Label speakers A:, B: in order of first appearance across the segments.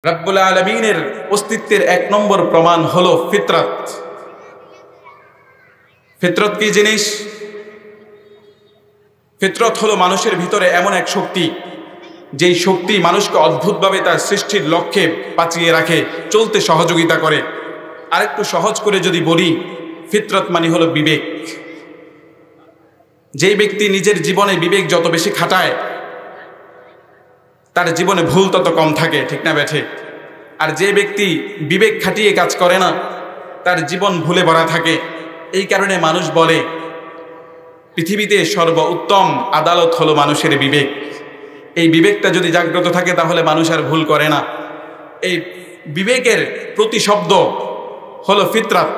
A: রব্বুল আলামিনের অস্তিত্বের এক নম্বর প্রমাণ হলো ফিতরত। ফিতরত কি জিনিস? ফিতরত হলো মানুষের ভিতরে এমন এক শক্তি, যেই শক্তি মানুষকে অদ্ভুতভাবে তার সৃষ্টির লক্ষ্যে বাঁচিয়ে রাখে, চলতে সহযোগিতা করে। আরেকটু সহজ করে যদি বলি, ফিতরত মানে হলো বিবেক। যেই ব্যক্তি নিজের জীবনে বিবেক যত বেশি খাটায়, তার জীবনে ভুল তত কম থাকে, ঠিক না বেঠে? আর যে ব্যক্তি বিবেক খাটিয়ে কাজ করে না, তার জীবন ভুলে ভরা থাকে। এই কারণে মানুষ বলে পৃথিবীতে সর্বোত্তম আদালত হলো মানুষের বিবেক। এই বিবেকটা যদি জাগ্রত থাকে তাহলে মানুষ আর ভুল করে না। এই বিবেকের প্রতিশব্দ হলো ফিতরত।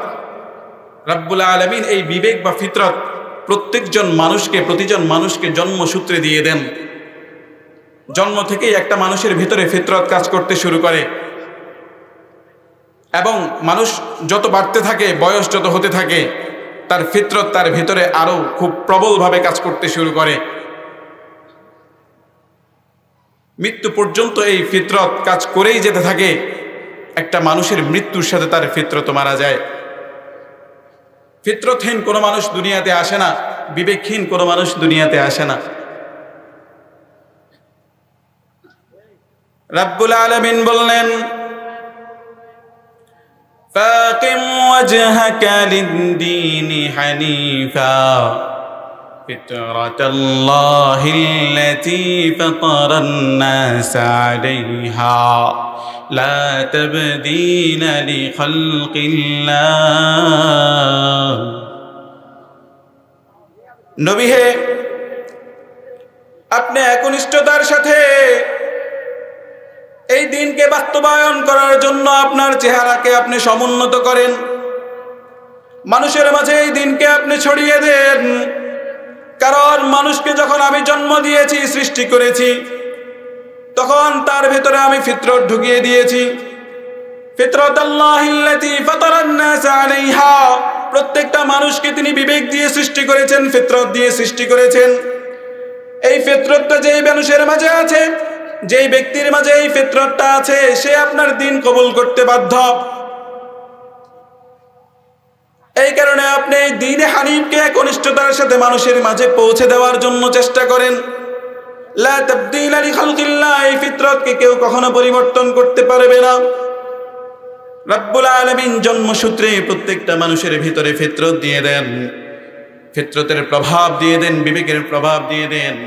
A: রব্বুল আলামিন এই বিবেক বা ফিতরত প্রতিজন মানুষকে জন্মসূত্রে দিয়ে দেন। জন্ম থেকেই একটা মানুষের ভিতরে ফিতরত কাজ করতে শুরু করে, এবং মানুষ যত বাড়তে থাকে, বয়স যত হতে থাকে, তার ফিতরত তার ভিতরে আরো খুব প্রবলভাবে কাজ করতে শুরু করে। মৃত্যু পর্যন্ত এই ফিতরত কাজ করেই যেতে থাকে। একটা মানুষের মৃত্যুর সাথে তার ফিতরত মারা যায়। ফিতরতহীন কোনো মানুষ দুনিয়াতে আসে না, বিবেকহীন কোনো মানুষ দুনিয়াতে আসে না। রব্বুল আলামিন বললেন, ফাকিম ওয়াজহাকা লিদ-দীনি হানিফা ফিতরাতাল্লাহিল্লাতী ফাতারান-নাস আলাইহা লা তাবদীলা লিখালকিল্লাহ। নবী হে, আপনি একনিষ্ঠতার সাথে এই দিনকে বাস্তবায়ন করার জন্য আপনার চেহারাকে আপনি সমুন্নত করেন, মানুষের মাঝে এই দিনকে আপনি ছড়িয়ে দেন। কারণ মানুষকে যখন আমি জন্ম দিয়েছি, সৃষ্টি করেছি, তখন তার ভিতরে আমি ফিতরত ঢুকিয়ে দিয়েছি। ফিতরাতাল্লাহিল্লাতী ফাতারান-নাস আলাইহা, প্রত্যেকটা মানুষকে তিনি বিবেক দিয়ে সৃষ্টি করেছেন, ফিতরত দিয়ে সৃষ্টি করেছেন। এই ফিতরতটা যেই মানুষের মাঝে আছে, যেই ব্যক্তির মাঝে এই ফিতরতটা আছে, সে আপনার দিন কবুল করতে বাধ্য। এই কারণে আপনি এই দ্বীনে হানিফকে একনিষ্ঠতার সাথে মানুষের মাঝে পৌঁছে দেওয়ার জন্য চেষ্টা করেন। লা তাবদীলা লিখালকিল্লাহ, এই ফিতরতকে কেউ কখনো পরিবর্তন করতে পারবে না। রব্বুল আলামিন জন্মসূত্রে প্রত্যেকটা মানুষের ভিতরে ফিতরত দিয়ে দেন, ফিতরতের প্রভাব দিয়ে দেন, বিবেকের প্রভাব দিয়ে দেন।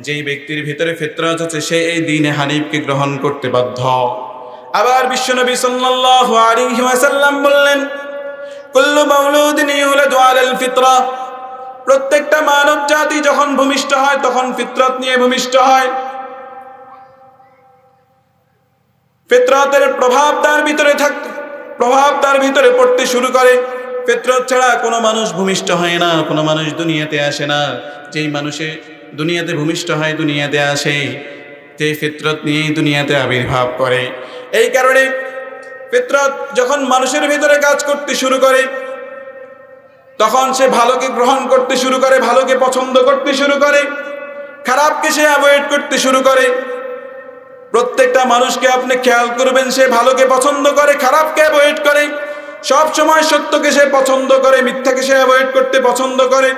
A: যেই ব্যক্তির ভিতরে ফিতরত আছে, সে এই দ্বীনে হানিফকে গ্রহণ করতে বাধ্য। আবার বিশ্বনবী সাল্লাল্লাহু আলাইহি ওয়াসাল্লাম বললেন, কুল্লু মাউলুদিন ইউলাদু আলাল ফিতরা, প্রত্যেকটা মানব জাতি যখন ভূমিষ্ঠ হয় তখন ফিতরত নিয়ে ভূমিষ্ঠ হয়। ফিতরতের প্রভাব তার ভিতরে পড়তে শুরু করে। ফিতরত ছাড়া কোনো মানুষ ভূমিষ্ঠ হয় না, কোনো মানুষ দুনিয়াতে আসে না। যেই মানুষে দুনিয়াতে ভূমিষ্ঠ হয়, দুনিয়াতে আসে, তে ফিতরত নিয়েই দুনিয়াতে আবির্ভাব করে। এই কারণে ফিতরত যখন মানুষের ভিতরে কাজ করতে শুরু করে, তখন সে ভালোকে গ্রহণ করতে শুরু করে, ভালোকে পছন্দ করতে শুরু করে, খারাপকে সে অ্যাভয়েড করতে শুরু করে। প্রত্যেকটা মানুষকে আপনি খেয়াল করবেন, সে ভালোকে পছন্দ করে, খারাপকে অ্যাভয়েড করে। সব সময় সত্যকে সে পছন্দ করে, মিথ্যাকে সে অ্যাভয়েড করতে পছন্দ করে।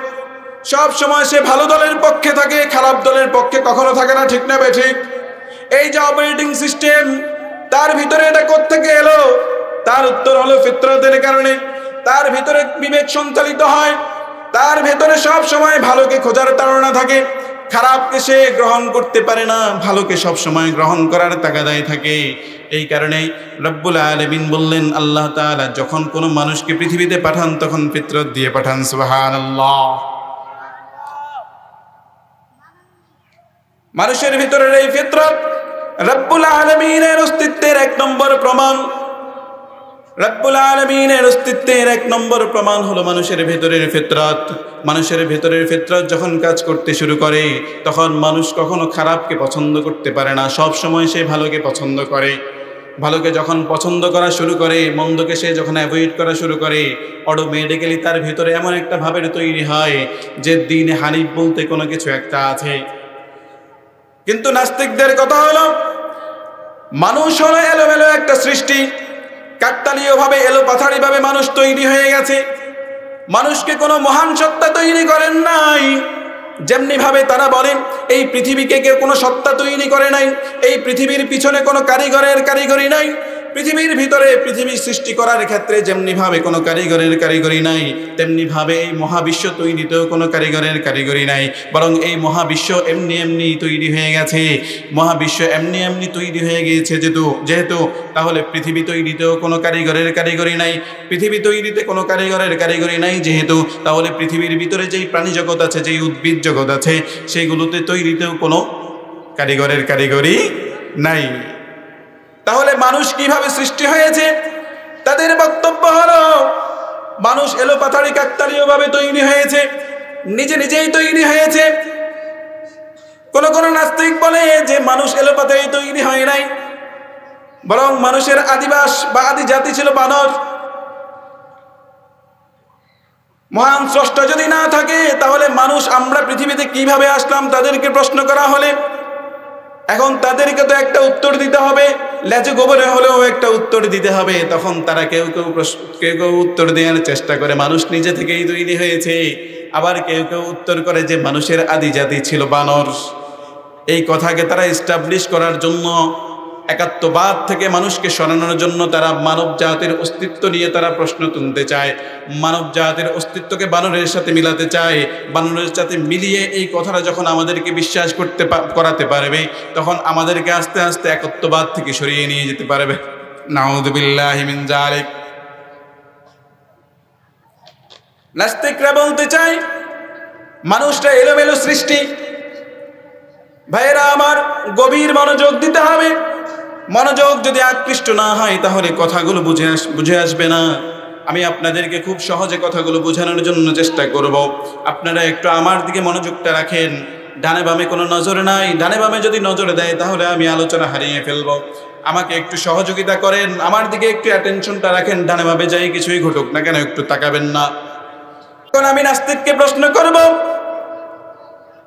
A: সব সময় সে ভালো দলের পক্ষে থাকে, খারাপ দলের পক্ষে কখনো থাকে না, ঠিক না বেঠিক? এই যে অপারেটিং সিস্টেম, তার ভিতরে এটা কোত্থেকে এলো? তার উত্তর হলো ফিতরতের কারণে। তার ভিতরে বিবেক সঞ্চালিত হয়, তার ভিতরে সব সময় ভালোকে খোঁজার তাড়না থাকে, খারাপকে সে গ্রহণ করতে পারে না, ভালোকে সব সময় গ্রহণ করার তাগাদায় থাকে। এই কারণে রব্বুল আলামিন বললেন, আল্লাহ তাআলা যখন কোনো মানুষকে পৃথিবীতে পাঠান তখন ফিতরত দিয়ে পাঠান। সুবহানাল্লাহ। মানুষের ভিতরের এই ফিতরত রব্বুল আলামিনের অস্তিত্বের এক নম্বর প্রমাণ। রব্বুল আলামিনের অস্তিত্বের এক নম্বর প্রমাণ হলো মানুষের ভেতরের ফিতরত। মানুষের ভেতরের ফিতরত যখন কাজ করতে শুরু করে, তখন মানুষ কখনো খারাপকে পছন্দ করতে পারে না, সব সময় সে ভালোকে পছন্দ করে। ভালোকে যখন পছন্দ করা শুরু করে, মন্দকে সে যখন অ্যাভয়েড করা শুরু করে, অটোমেটিক্যালি তার ভিতরে এমন একটা ভাবের তৈরি হয় যে দ্বীনে হানিফ বলতে কোনো কিছু একটা আছে। কিন্তু নাস্তিকদের কথা হলো, মানুষ হলো এলোমেলো একটা সৃষ্টি, কাকতালীয়ভাবে এলোপাথাড়িভাবে মানুষ তৈরি হয়ে গেছে। মানুষকে কোনো মহান সত্তা তৈরি করেন নাই। যেমনি ভাবে তারা বলেন এই পৃথিবীকে কেউ কোনো সত্তা তৈরি করে নাই, এই পৃথিবীর পিছনে কোনো কারিগরি নাই, পৃথিবীর ভিতরে পৃথিবী সৃষ্টি করার ক্ষেত্রে যেমনি ভাবে কোনো কারিগরি নাই, তেমনি ভাবে এই মহাবিশ্ব তৈরিতেও কোনো কারিগরি নাই। বরং এই মহাবিশ্ব এমনি এমনি তৈরি হয়ে গেছে। মহাবিশ্ব এমনি তৈরি হয়ে গিয়েছে যেহেতু তাহলে পৃথিবী তৈরিতেও কোনো কারিগরি নাই। পৃথিবী তৈরিতে কোনো কারিগরি নাই যেহেতু, তাহলে পৃথিবীর ভিতরে যেই প্রাণী জগৎ আছে, যেই উদ্ভিদ জগৎ আছে, সেইগুলোতে তৈরিতেও কোনো কারিগরি নাই। তাহলে মানুষ কিভাবে সৃষ্টি হয়েছে? তাদের বক্তব্য হলো মানুষ এলোপাথাড়ি কাকতালীয়ভাবে তৈরি হয়েছে, নিজেই তৈরি হয়েছে। কোন নাস্তিক বলে যে মানুষ এলোপাথাড়ি তৈরি হয় নাই, বরং মানুষের আদিবাস বা আদি জাতি ছিল বানর। মহান স্রষ্টা যদি না থাকে তাহলে মানুষ আমরা পৃথিবীতে কিভাবে আসলাম তাদেরকে প্রশ্ন করা হলে এখন তাদেরকে তো একটা উত্তর দিতে হবে, লেজে গোবরে হলেও একটা উত্তর দিতে হবে। তখন তারা কেউ উত্তর দেওয়ার চেষ্টা করে মানুষ নিজে থেকেই তৈরি হয়েছে, আবার কেউ উত্তর করে যে মানুষের আদি জাতি ছিল বানর। এই কথাকে তারা এস্টাবলিশ করার জন্য, একাত্মবাদ থেকে মানুষকে সরানোর জন্য তারা মানব জাতির অস্তিত্ব নিয়ে তারা প্রশ্ন তুলতে চায়। মানব জাতির অস্তিত্বকে বানরের সাথে মিলাতে চায়। বানরের সাথে মিলিয়ে এই কথাটা যখন আমাদেরকে বিশ্বাস করাতে পারবে, তখন আমাদেরকে আস্তে আস্তে একত্ববাদ থেকে সরিয়ে নিয়ে যেতে পারবে। নাউযুবিল্লাহি মিন যালিক। নাস্তিকরা বলতে চায় মানুষটা এলোমেলো সৃষ্টি। ভাইয়েরা আমার, গভীর মনোযোগ দিতে হবে। মনোযোগ যদি আকৃষ্ট না হয় তাহলে কথাগুলো বুঝে আসবে না। আমি আপনাদেরকে খুব সহজে কথাগুলো বোঝানোর জন্য চেষ্টা করব। আপনারা একটু আমার দিকে মনোযোগটা রাখেন। ডানে বামে কোনো নজর নাই। ডানে বামে যদি নজর দেয় তাহলে আমি আলোচনা হারিয়ে ফেলব। আমাকে একটু সহযোগিতা করেন, আমার দিকে একটু অ্যাটেনশনটা রাখেন। ডানে বামে যাই কিছুই ঘটুক না কেন একটু তাকাবেন না। এখন আমি নাস্তিককে প্রশ্ন করব,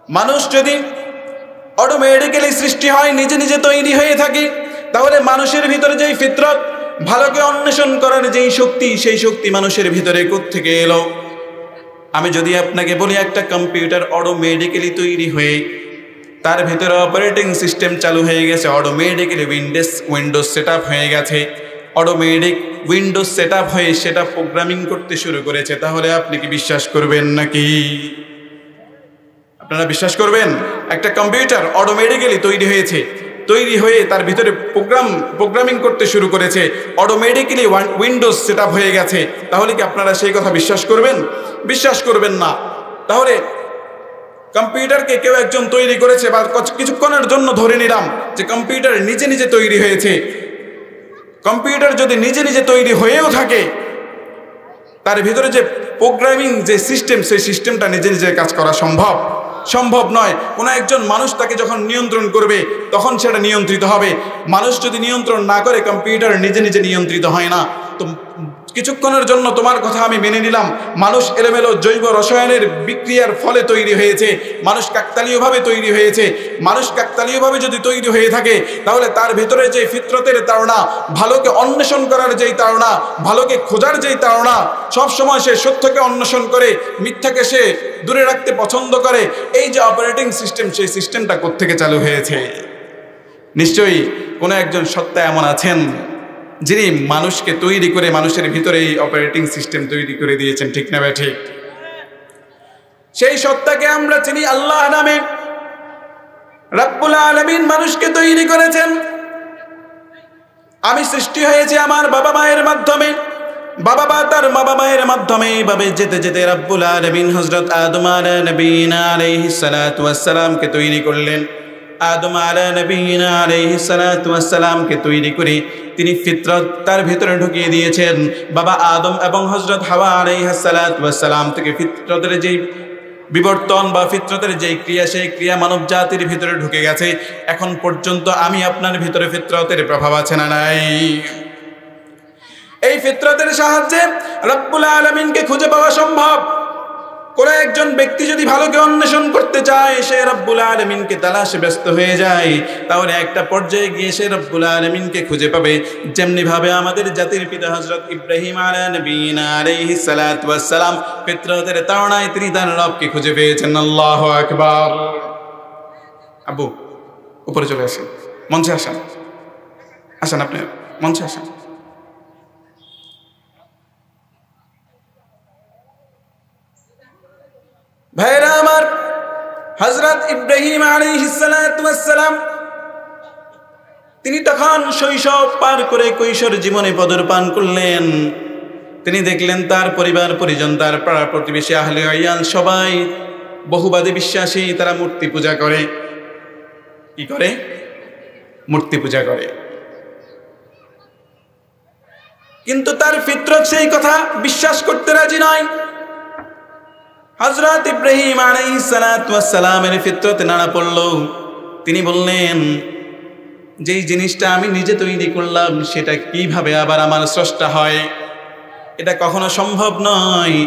A: মানুষ যদি অটোমেটিক্যালি সৃষ্টি হয়, নিজে তৈরি হয়ে থাকে, তাহলে মানুষের ভিতরে যেই ফিতরত, ভালোকে অন্বেষণ করার যেই শক্তি, সেই শক্তি মানুষের ভিতরে কোত্থেকে এলো? আমি যদি আপনাকে বলি একটা কম্পিউটার অটোমেটিক্যালি তৈরি হয়ে তার ভিতরে অপারেটিং সিস্টেম চালু হয়ে গেছে, অটোমেটিক্যালি উইন্ডোজ সেট আপ হয়ে গেছে, অটোমেটিক উইন্ডোজ সেট আপ হয়ে সেটা প্রোগ্রামিং করতে শুরু করেছে, তাহলে আপনি কি বিশ্বাস করবেন নাকি? আপনারা বিশ্বাস করবেন? একটা কম্পিউটার অটোমেটিক্যালি তৈরি হয়ে তার ভিতরে প্রোগ্রামিং করতে শুরু করেছে, অটোমেটিক্যালি উইন্ডোজ সেট আপ হয়ে গেছে, তাহলে কি আপনারা সেই কথা বিশ্বাস করবেন? বিশ্বাস করবেন না। তাহলে কম্পিউটারকে কেউ একজন তৈরি করেছে, বা কিছুক্ষণের জন্য ধরে নিলাম যে কম্পিউটার নিজে তৈরি হয়েছে। কম্পিউটার যদি নিজে তৈরি হয়েও থাকে, তার ভিতরে যে প্রোগ্রামিং যে সিস্টেম, সেই সিস্টেমটা নিজে কাজ করা সম্ভব নয়। কোনো একজন মানুষ তাকে যখন নিয়ন্ত্রণ করবে তখন সেটা নিয়ন্ত্রিত হবে। মানুষ যদি নিয়ন্ত্রণ না করে, কম্পিউটার নিজে নিয়ন্ত্রিত হয় না। তো কিছুক্ষণের জন্য তোমার কথা আমি মেনে নিলাম, মানুষ এলোমেলো জৈব রসায়নের বিক্রিয়ার ফলে তৈরি হয়েছে, মানুষ কাকতালীয়ভাবে তৈরি হয়েছে। মানুষ কাকতালীয়ভাবে যদি তৈরি হয়ে থাকে, তাহলে তার ভিতরে যে ফিতরতের তাড়না, ভালোকে অন্বেষণ করার যেই তাড়না, ভালোকে খোঁজার যেই তাড়না, সবসময় সে সত্যকে অন্বেষণ করে, মিথ্যাকে সে দূরে রাখতে পছন্দ করে, এই যে অপারেটিং সিস্টেম, সেই সিস্টেমটা কোত্থেকে চালু হয়েছে? নিশ্চয়ই কোনো একজন সত্তা এমন আছেন যিনি মানুষকে তৈরি করে মানুষের ভিতরে এই অপারেটিং সিস্টেম তৈরি করে দিয়েছেন, ঠিক না ঠিক? সেই সত্তাকে আমরা চিনি আল্লাহ নামে। রব্বুল আলামিন মানুষকে তৈরি করেছেন। আমি সৃষ্টি হয়েছি আমার বাবা মায়ের মাধ্যমে, বাবা মা তার বাবা মায়ের মাধ্যমে, এইভাবে যেতে রব্বুল আলামিন হযরত আদম আলাইহিস সালাতু ওয়াস সালামকে তৈরি করলেন। আদম আলাইহিস সালাতু ওয়াস সালামকে তৈরি করে তিনি ফিতরত তার ভিতরে ঢুকিয়ে দিয়েছেন। বাবা আদম এবং হযরত হাওয়া আলাইহিস সালাতু ওয়াস সালাম থেকে ফিতরতের যেই বিবর্তন বা ফিতরতের যেই ক্রিয়া, সেই ক্রিয়া মানব জাতির ভিতরে ঢুকে গেছে। এখন পর্যন্ত আমি আপনার ভিতরে ফিতরতের প্রভাব আছে না নাই? এই ফিতরতের সাহায্যে রব্বুল আলামিনকে খুঁজে পাওয়া সম্ভব। কোন একজন ব্যক্তি যদি ভালোকে অন্বেষণ করতে চায়, সে রব্বুল আলামিনকে তালাশে ব্যস্ত হয়ে যায়, তাহলে একটা পর্যায়ে গিয়ে সে রব্বুল আলামিনকে খুঁজে পাবে। যেমনি ভাবে আমাদের জাতির পিতা হযরত ইব্রাহিম আলাইহিস সালাতু ওয়াস সালাম ফিতরতের তাড়নায় তিনি তার রবকে খুঁজে পেয়েছেন। আল্লাহু আকবার। আব্বু উপরে চলে আসেন, মঞ্চে আসেন, আসেন আপনি মঞ্চে আসেন। ভাইরা আমার, হযরত ইব্রাহিম আলাইহিস সালাতু ওয়াস সালাম তিনি তখন শৈশব পার করে কৈশোর জীবনে পদার্পণ করলেন। তিনি দেখলেন তার পরিবার পরিজন, তার পাড়া প্রতিবেশী, আহলে আয়াল সবাই বহুবাদী বিশ্বাসী, তারা মূর্তি পূজা করে। কি করে? মূর্তি পূজা করে। কিন্তু তার ফিতরত সেই কথা বিশ্বাস করতে রাজি নয়। হযরত ইব্রাহিম আলাইহিস সালাতু ওয়াস সালামের ফিতরতে নাড়া পড়ল। তিনি বললেন, যেই জিনিসটা আমি নিজে তৈরি করলাম সেটা কিভাবে আবার আমার স্রষ্টা হয়? এটা কখনো সম্ভব নয়।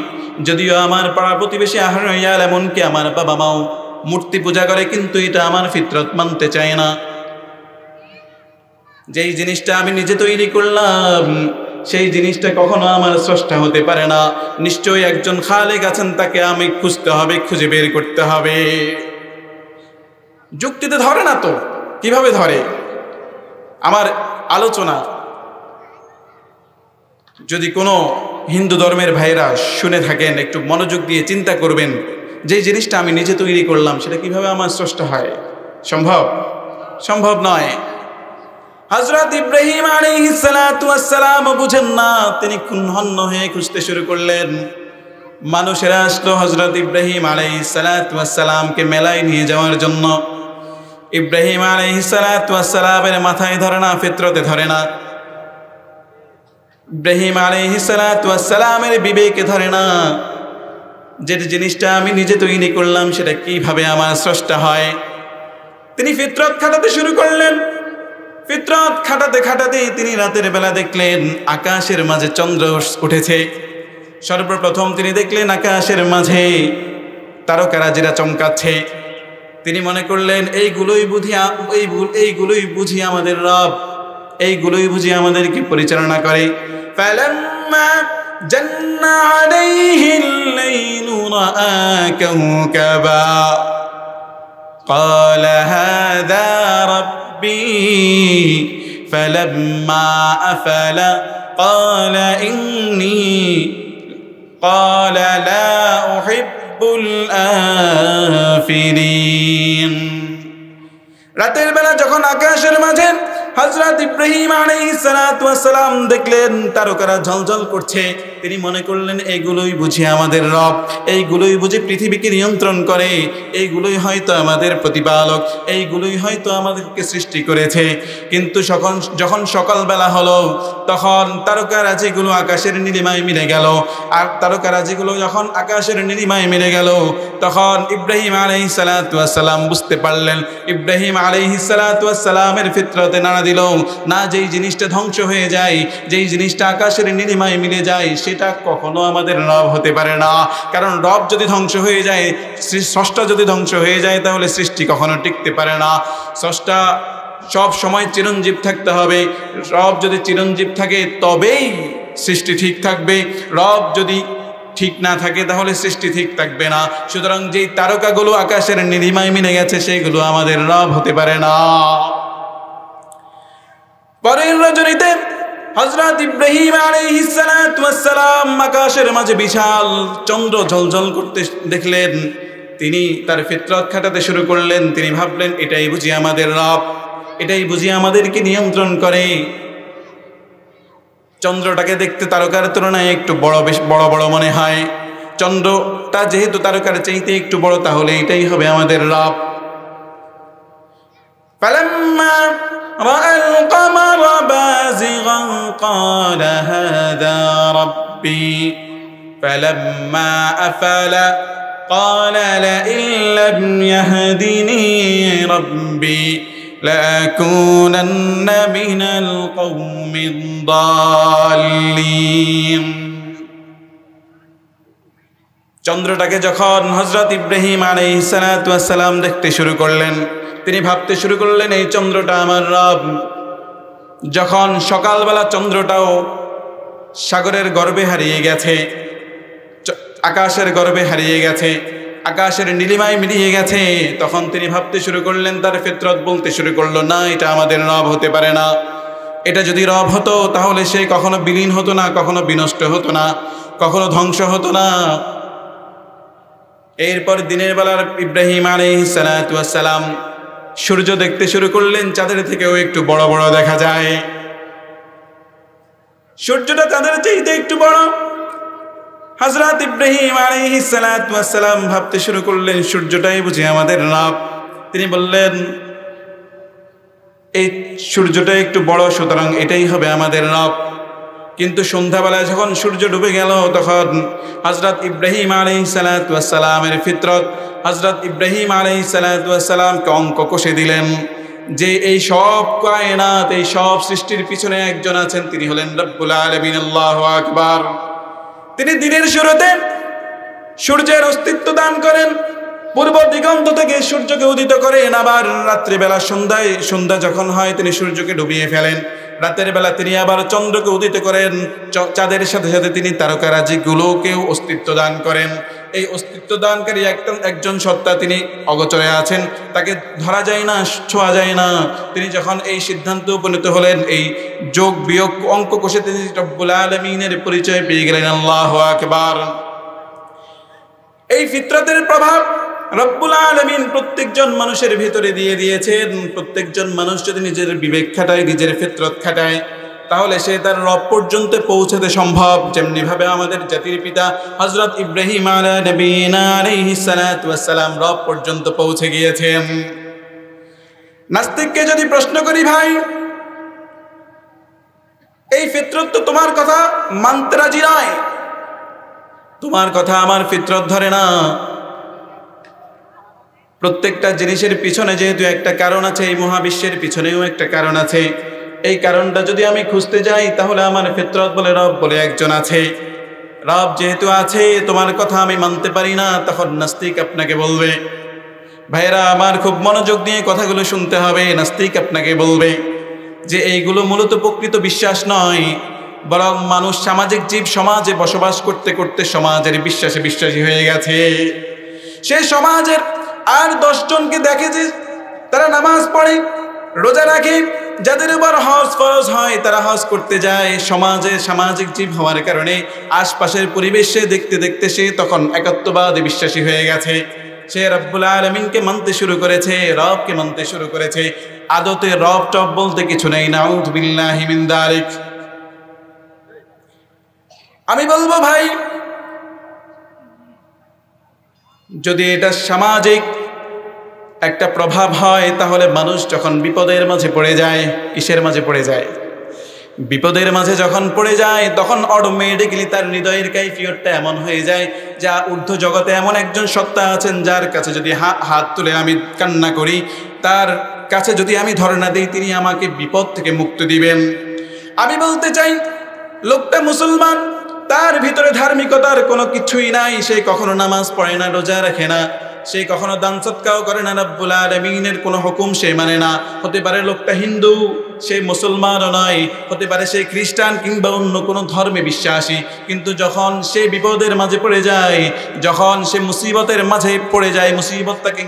A: যদিও আমার পাড়া প্রতিবেশী আহলে আয়াল, এমনকি আমার বাবা মাও মূর্তি পূজা করে, কিন্তু এটা আমার ফিতরত মানতে চায় না। যেই জিনিসটা আমি নিজে তৈরি করলাম সেই জিনিসটা কখনো আমার স্রষ্টা হতে পারে না। নিশ্চয়ই একজন খালেক আছেন, তাকে আমি খুঁজতে হবে, খুঁজে বের করতে হবে। যুক্তিতে ধরে না তো, কিভাবে ধরে? আমার আলোচনা যদি কোনো হিন্দু ধর্মের ভাইরা শুনে থাকেন, একটু মনোযোগ দিয়ে চিন্তা করবেন, যে জিনিসটা আমি নিজে তৈরি করলাম সেটা কিভাবে আমার স্রষ্টা হয়? সম্ভব? সম্ভব নয়। হযরত ইব্রাহিম আলাইহিস সালাতু ওয়াস সালাম বুঝেন না, তিনি হন্য হয়ে খুঁজতে শুরু করলেন। মানুষেরা আসলো হযরত ইব্রাহিম আলাইহিস সালাতু ওয়াস সালামকে মেলায় নিয়ে যাওয়ার জন্য। ইব্রাহিম আলাইহিস সালাতু ওয়াস সালামের মাথায় ধরে না, ফিতরতে ধরে না। ইব্রাহিম আলাইহিস সালাতু ওয়াস সালামের বিবেকে ধরে না, যে জিনিসটা আমি নিজে তৈরি করলাম সেটা কিভাবে আমার স্রষ্টা হয়। তিনি ফিতরত খাটাতে শুরু করলেন। ফিতরত খাটাতে খাটাতে তিনি রাতের বেলা দেখলেন আকাশের মাঝে চন্দ্র উঠেছে। সর্বপ্রথম তিনি দেখলেন আকাশের মাঝে তারকারাজিরা চমকাচ্ছে। তিনি মনে করলেন এইগুলোই বুঝি আমাদের রব, এইগুলোই বুঝি আমাদেরকে পরিচালনা করে। ফালাম্মা জান্না আলাইহিল লাইলু রাআ কাওকাবা ক্বালা হাযা রাব্বি ফালাম্মা আফালা ক্বালা লা উহিব্বুল আফিলিন। রাতের বেলা যখন আকাশের মাঝে হযরত ইব্রাহিম আলাইহিস সালাতু ওয়াস সালাম দেখলেন তারকারা ঝলঝল করছে, তিনি মনে করলেন এইগুলোই বুঝি আমাদের রব, এইগুলোই বুঝি পৃথিবীকে নিয়ন্ত্রণ করে, এইগুলোই হয়তো আমাদের প্রতিপালক, এইগুলোই হয়তো আমাদেরকে সৃষ্টি করেছে। কিন্তু যখন সকালবেলা হলো তখন তারকারাজিগুলো আকাশের নীলিমায় মিলে গেল। আর তারকারাজিগুলো যখন আকাশের নীলিমায় মিলে গেল তখন ইব্রাহিম আলাইহিস সালাতু ওয়াস সালাম বুঝতে পারলেন, ইব্রাহিম আলাইহিস সালাতু ওয়াস সালামের ফিতরতে নাড়া দিল না, যেই জিনিসটা ধ্বংস হয়ে যায়, যেই জিনিসটা আকাশের নীলিমায় মিলে যায়, সেটা কখনো আমাদের রব হতে পারে না। কারণ রব যদি ধ্বংস হয়ে যায়, স্রষ্টা যদি ধ্বংস হয়ে যায়, তাহলে সৃষ্টি কখনো টিকতে পারে না। স্রষ্টা সব সময় চিরঞ্জীব থাকতে হবে। রব যদি চিরঞ্জীব থাকে তবেই সৃষ্টি ঠিক থাকবে। রব যদি ঠিক না থাকে তাহলে সৃষ্টি ঠিক থাকবে না। সুতরাং যেই তারকাগুলো আকাশের নীলিমায় মিলে গেছে সেগুলো আমাদের রব হতে পারে না। পরের রজনীতে হযরত ইব্রাহিম আলাইহিস সালাতু ওয়াস সালাম আকাশের মাঝে বিশাল চন্দ্র ঝলঝল করতে দেখলেন। তিনি তার ফিতরত খাটাতে শুরু করলেন। তিনি ভাবলেন এটাই বুঝি আমাদের রব, এটাই বুঝি আমাদেরকে নিয়ন্ত্রণ করে। চন্দ্রটাকে দেখতে তারকার তুলনায় একটু বড় বড় মনে হয়। চন্দ্রটা যেহেতু তারকার চাইতে একটু বড়, তাহলে এটাই হবে আমাদের রব। ফালাম্মা রাআল কমারা বাযিগান ক্বালা হাযা রাব্বি ফালাম্মা আফালা ক্বালা লাইন লাম ইয়াহদিনি রাব্বি لأكونن من القوم الضالين। চন্দ্রটাকে যখন হযরত ইব্রাহিম আলাইহিস সালাতু ওয়াস সালাম দেখতে শুরু করলেন, তিনি ভাবতে শুরু করলেন এই চন্দ্রটা আমার রব। যখন সকালবেলা চন্দ্রটাও সাগরের গর্ভে হারিয়ে গেছে, আকাশের গর্ভে হারিয়ে গেছে, আকাশের নীলিমায় মিলিয়ে গেছে, তখন তিনি ভাবতে শুরু করলেন, তার ফিতরত বলতে শুরু করলো, না, এটা আমাদের রব হতে পারে না। এটা যদি রব হতো তাহলে সে কখনো বিলীন হতো না, কখনো বিনষ্ট হতো না, কখনো ধ্বংস হতো না। এরপর দিনের বেলার ইব্রাহিম আলাইহিস সালাতু ওয়াস সালাম সূর্য দেখতে শুরু করলেন, চাঁদের থেকেও একটু বড় বড় দেখা যায়। সূর্যটা চাঁদের চাইতে একটু বড়। হযরত ইব্রাহিম আলাইহিস সালাতু ওয়াস সালাম ভাবতে শুরু করলেন, সূর্যটাই বুঝি আমাদের রব। তিনি বললেন, এই সূর্যটা একটু বড়, সুতরাং এটাই হবে আমাদের রব। কিন্তু সন্ধ্যাবেলায় যখন সূর্য ডুবে গেল, তখন হযরত ইব্রাহিম আলাইহিস সালাতু ওয়াস সালামের ফিতরত হযরত ইব্রাহিম আলাইহিস সালাতু ওয়াস সালামকে অঙ্ক কষে দিলেন যে এই সব কায়নাত, এই সব সৃষ্টির পিছনে একজন আছেন, তিনি হলেন রব্বুল আলামিন, আল্লাহু আকবার। তিনি দিনের শুরুতে সূর্যের অস্তিত্ব দান করেন, পূর্ব দিগন্ত থেকে সূর্যকে উদিত করেন, আবার রাত্রিবেলা সন্ধ্যা যখন হয় তিনি সূর্যকে ডুবিয়ে ফেলেন। রাতের বেলা তিনি আবার চন্দ্রকে উদিত করেন, চাঁদের সাথে সাথে তিনি তারকারাজিগুলোকেও অস্তিত্ব দান করেন। এই অস্তিত্ব দানকারী একজন সত্তা, তিনি অগোচরে আছেন, তাকে ধরা যায় না, ছোঁয়া যায় না। তিনি যখন এই সিদ্ধান্তে উপনীত হলেন, এই যোগ বিয়োগ অঙ্ক কষে তিনি রব্বুল আলামিনের পরিচয় পেয়ে গেলেন, আল্লাহু আকবার। এই ফিতরতের প্রভাব রব্বুল আলামিন প্রত্যেকজন মানুষের ভিতরে দিয়ে দিয়েছেন। প্রত্যেকজন মানুষ যদি নিজের বিবেক খাটায়, নিজের ফিতরত খাটায়, তাহলে সে তার রব পর্যন্ত পৌঁছাতে সম্ভব। যেমনি ভাবে আমাদের জাতির পিতা হযরত ইব্রাহিম আলাইহিস সালাতু ওয়াস সালাম রব পর্যন্ত পৌঁছে গিয়েছেন। নাস্তিককে যদি প্রশ্ন করি, ভাই এই ফিতরত তো তোমার কথা মানতে রাজি নয়, তোমার কথা আমার ফিতরত ধরে না। প্রত্যেকটা জিনিসের পিছনে যেহেতু একটা কারণ আছে, এই মহাবিশ্বের পিছনেও একটা কারণ আছে। এই কারণটা যদি আমি খুঁজতে যাই, তাহলে আমার ফিতরত বলে রব বলে একজন আছে। রব যেহেতু আছে, তোমার কথা আমি মানতে পারি না, তখন নাস্তিক আপনাকে বলবে, ভাইরা আমার খুব মনোযোগ দিয়ে কথাগুলো শুনতে হবে, নাস্তিক আপনাকে বলবে যে এইগুলো মূলত প্রকৃত বিশ্বাস নয়, বরং মানুষ সামাজিক জীব, সমাজে বসবাস করতে করতে সমাজের বিশ্বাসে বিশ্বাসী হয়ে গেছে। সে সমাজের আর 10 জনকে দেখে যে তারা নামাজ পড়ে, রোজা রাখে, যাদের উপর হজ ফরজ হয় তারা হজ করতে যায়। সমাজে সামাজিক জীব হওয়ার কারণে আশপাশের পরিবেশে দেখতে দেখতে সে তখন একাত্মবাদে বিশ্বাসী হয়ে গেছে। সে রব্বুল আলামিনকে মানতে শুরু করেছে, রবকে মানতে শুরু করেছে। আদতে রব টব বলতে কিছু নেই, নাউযু বিল্লাহি মিন যালিক। আমি বলবো, ভাই যদি এটা সামাজিক একটা প্রভাব হয়, তাহলে মানুষ যখন বিপদের মাঝে পড়ে যায়, কিসের মাঝে পড়ে যায়? বিপদের মাঝে যখন পড়ে যায়, তখন অটোমেটিক্যালি তার হৃদয়ের কাইফিয়তটা এমন হয়ে যায়, যা ঊর্ধ্ব জগতে এমন একজন সত্তা আছেন, যার কাছে যদি হাত তুলে আমি কান্না করি, তার কাছে যদি আমি ধর্ণা দিই, তিনি আমাকে বিপদ থেকে মুক্তি দিবেন। আমি বলতে চাই, লোকটা মুসলমান, তার ভিতরে ধার্মিকতার কোনো কিছুই নাই, সে কখনো নামাজ পড়ে না, রোজা রাখে না, সে কখনো দান সৎকাও করে না, রব্বুল আলামিনের কোনো হুকুম সে মানে না। হতে পারে লোকটা হিন্দু, সে মুসলমানও নয়, হতে পারে সে খ্রিস্টান কিংবা অন্য কোনো ধর্মে বিশ্বাসী, কিন্তু যখন সে বিপদের মাঝে পড়ে যায়, যখন সে মুসিবতের মাঝে পড়ে যায়, মুসিবত তাকে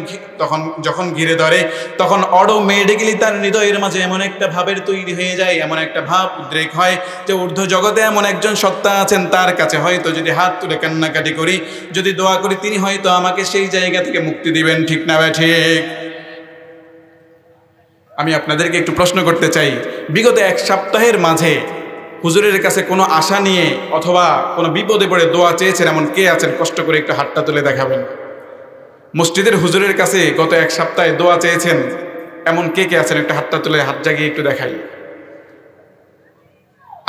A: যখন ঘিরে ধরে, তখন অটোমেটিক্যালি তার হৃদয়ের মাঝে এমন একটা ভাবের তৈরি হয়ে যায়, এমন একটা ভাব উদ্রেক হয় যে ঊর্ধ্ব জগতে এমন একজন সত্তা আছেন, তার কাছে হয়তো যদি হাত তুলে কান্নাকাটি করি, যদি দোয়া করি, তিনি হয়তো আমাকে সেই জায়গা থেকে মুক্তি দিবেন। ঠিক না ভাই? ঠিক। আমি আপনাদেরকে একটু প্রশ্ন করতে চাই, বিগত 1 সপ্তাহের মাঝে হুজুরের কাছে কোনো আশা নিয়ে অথবা কোনো বিপদে পড়ে দোয়া চেয়েছেন এমন কে আছেন? কষ্ট করে একটু হাতটা তুলে দেখাবেন। মসজিদের হুজুরের কাছে গত 1 সপ্তাহে দোয়া চেয়েছেন এমন কে কে আছেন? একটা হাতটা তুলে হাত জাগিয়ে একটু দেখাই।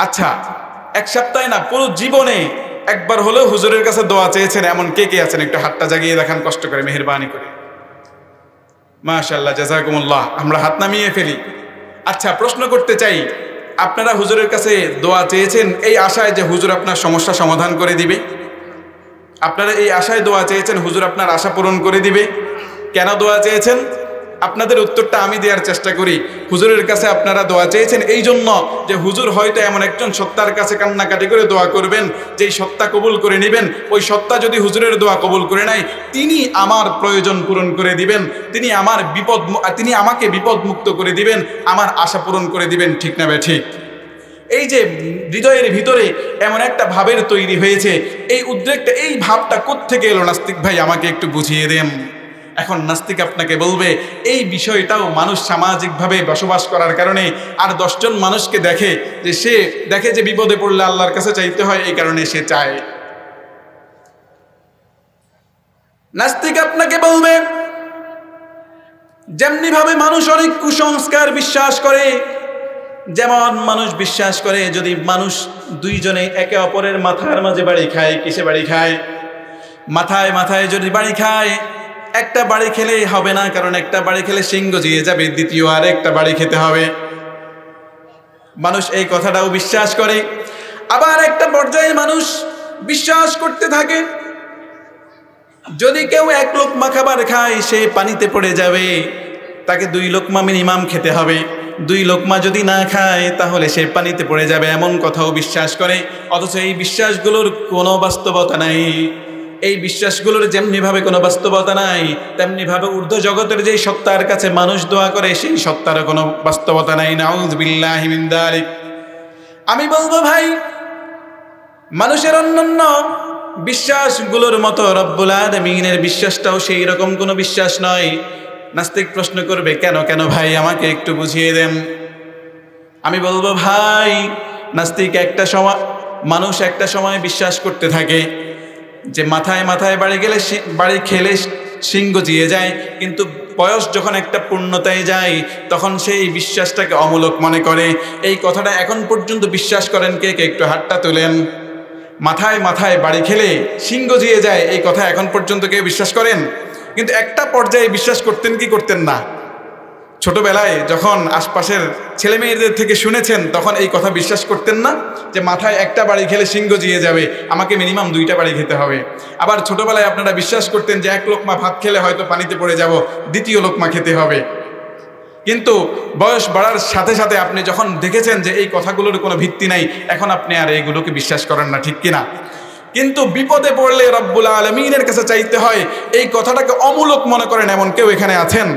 A: আচ্ছা, 1 সপ্তাহে না, পুরো জীবনে একবার হলেও হুজুরের কাছে দোয়া চেয়েছেন এমন কে কে আছেন? একটু হাতটা জাগিয়ে দেখান কষ্ট করে, মেহেরবানি করে। মাশাআল্লাহ, জাযাকুমুল্লাহ। আমরা হাত নামিয়ে ফেলি। আচ্ছা, প্রশ্ন করতে চাই, আপনারা হুজুরের কাছে দোয়া চেয়েছেন এই আশায় যে হুজুর আপনার সমস্যা সমাধান করে দিবে? আপনারা এই আশায় দোয়া চেয়েছেন হুজুর আপনার আশা পূরণ করে দিবে। কেন দোয়া চেয়েছেন? আপনাদের উত্তরটা আমি দেওয়ার চেষ্টা করি। হুজুরের কাছে আপনারা দোয়া চেয়েছেন এই জন্য যে হুজুর হয়তো এমন একজন সত্তার কাছে কান্নাকাটি করে দোয়া করবেন, যেই সত্তা কবুল করে নেবেন। ওই সত্তা যদি হুজুরের দোয়া কবুল করে নেয়, তিনি আমার প্রয়োজন পূরণ করে দিবেন, তিনি আমাকে বিপদ মুক্ত করে দিবেন, আমার আশা পূরণ করে দিবেন। ঠিক না ঠিক? এই যে হৃদয়ের ভিতরে এমন একটা ভাবের তৈরি হয়েছে, এই উদ্রেকটা, এই ভাবটা কোত্থেকে এলো নাস্তিক ভাই, আমাকে একটু বুঝিয়ে দেন। এখন নাস্তিক আপনাকে বলবে এই বিষয়টাও মানুষ সামাজিকভাবে বসবাস করার কারণে আর 10 জন মানুষকে দেখে যে বিপদে পড়লে আল্লাহর কাছে চাইতে হয়, এই কারণে সে চায়। নাস্তিক আপনাকে বলবে যেমনি ভাবে মানুষ অনেক কুসংস্কার বিশ্বাস করে, যেমন মানুষ বিশ্বাস করে যদি মানুষ দুইজনে একে অপরের মাথার মাঝে বাড়ি খায়, কিসে বাড়ি খায়? মাথায় মাথায় যদি বাড়ি খায়, একটা বাড়ি খেলেই হবে না, কারণ একটা বাড়ি খেলে সিংহ জিয়ে যাবে, দ্বিতীয় আর একটা বাড়ি খেতে হবে। মানুষ এই কথাটাও বিশ্বাস করে। আবার একটা পর্যায়ে মানুষ বিশ্বাস করতে থাকে যদি কেউ 1 লোকমা খাবার খায় সে পানিতে পড়ে যাবে, তাকে 2 লোকমা মিনিমাম খেতে হবে। 2 লোকমা যদি না খায় তাহলে সে পানিতে পড়ে যাবে, এমন কথাও বিশ্বাস করে। অথচ এই বিশ্বাসগুলোর কোনো বাস্তবতা নাই। এই বিশ্বাসগুলোর যেমনিভাবে কোনো বাস্তবতা নাই, তেমনিভাবে ঊর্ধ্ব জগতের যেই সত্তার কাছে মানুষ দোয়া করে সেই সত্তারও কোনো বাস্তবতা নাই। নাউযু বিল্লাহি মিন যালিক। আমি বলবো ভাই, মানুষের অন্যান্য বিশ্বাসগুলোর মতো রব্বুল আলামিনের বিশ্বাসটাও সেই রকম কোনো বিশ্বাস নয়। নাস্তিক প্রশ্ন করবে কেন ভাই, আমাকে একটু বুঝিয়ে দেন। আমি বলবো ভাই, মানুষ একটা সময় বিশ্বাস করতে থাকে যে মাথায় মাথায় বাড়ি খেলে সিংহ জিয়ে যায়, কিন্তু বয়স যখন একটা পূর্ণতায় যায় তখন সেই বিশ্বাসটাকে অমূলক মনে করে। এই কথাটা এখন পর্যন্ত বিশ্বাস করেন কে? একটু হাতটা তোলেন। মাথায় মাথায় বাড়ি খেলে সিংহ জিয়ে যায়, এই কথা এখন পর্যন্ত কেউ বিশ্বাস করেন? কিন্তু একটা পর্যায়ে বিশ্বাস করতেন কি করতেন না? ছোটবেলায় যখন আশপাশের ছেলে মেয়েদের থেকে শুনেছেন তখন এই কথা বিশ্বাস করতেন না যে মাথায় একটা বাড়ি খেলে সিংহ জিয়ে যাবে, আমাকে মিনিমাম 2টা বাড়ি খেতে হবে। আবার ছোটবেলায় আপনারা বিশ্বাস করতেন যে 1 লোকমা ভাত খেলে হয়তো পানিতে পড়ে যাব, 2য় লোকমা খেতে হবে। কিন্তু বয়স বাড়ার সাথে সাথে আপনি যখন দেখেছেন যে এই কথাগুলোর কোনো ভিত্তি নাই, এখন আপনি আর এইগুলোকে বিশ্বাস করেন না, ঠিক কিনা? কিন্তু বিপদে পড়লে রব্বুল আলামিনের কাছে চাইতে হয়, এই কথাটাকে অমূলক মনে করেন এমন কেউ এখানে আছেন?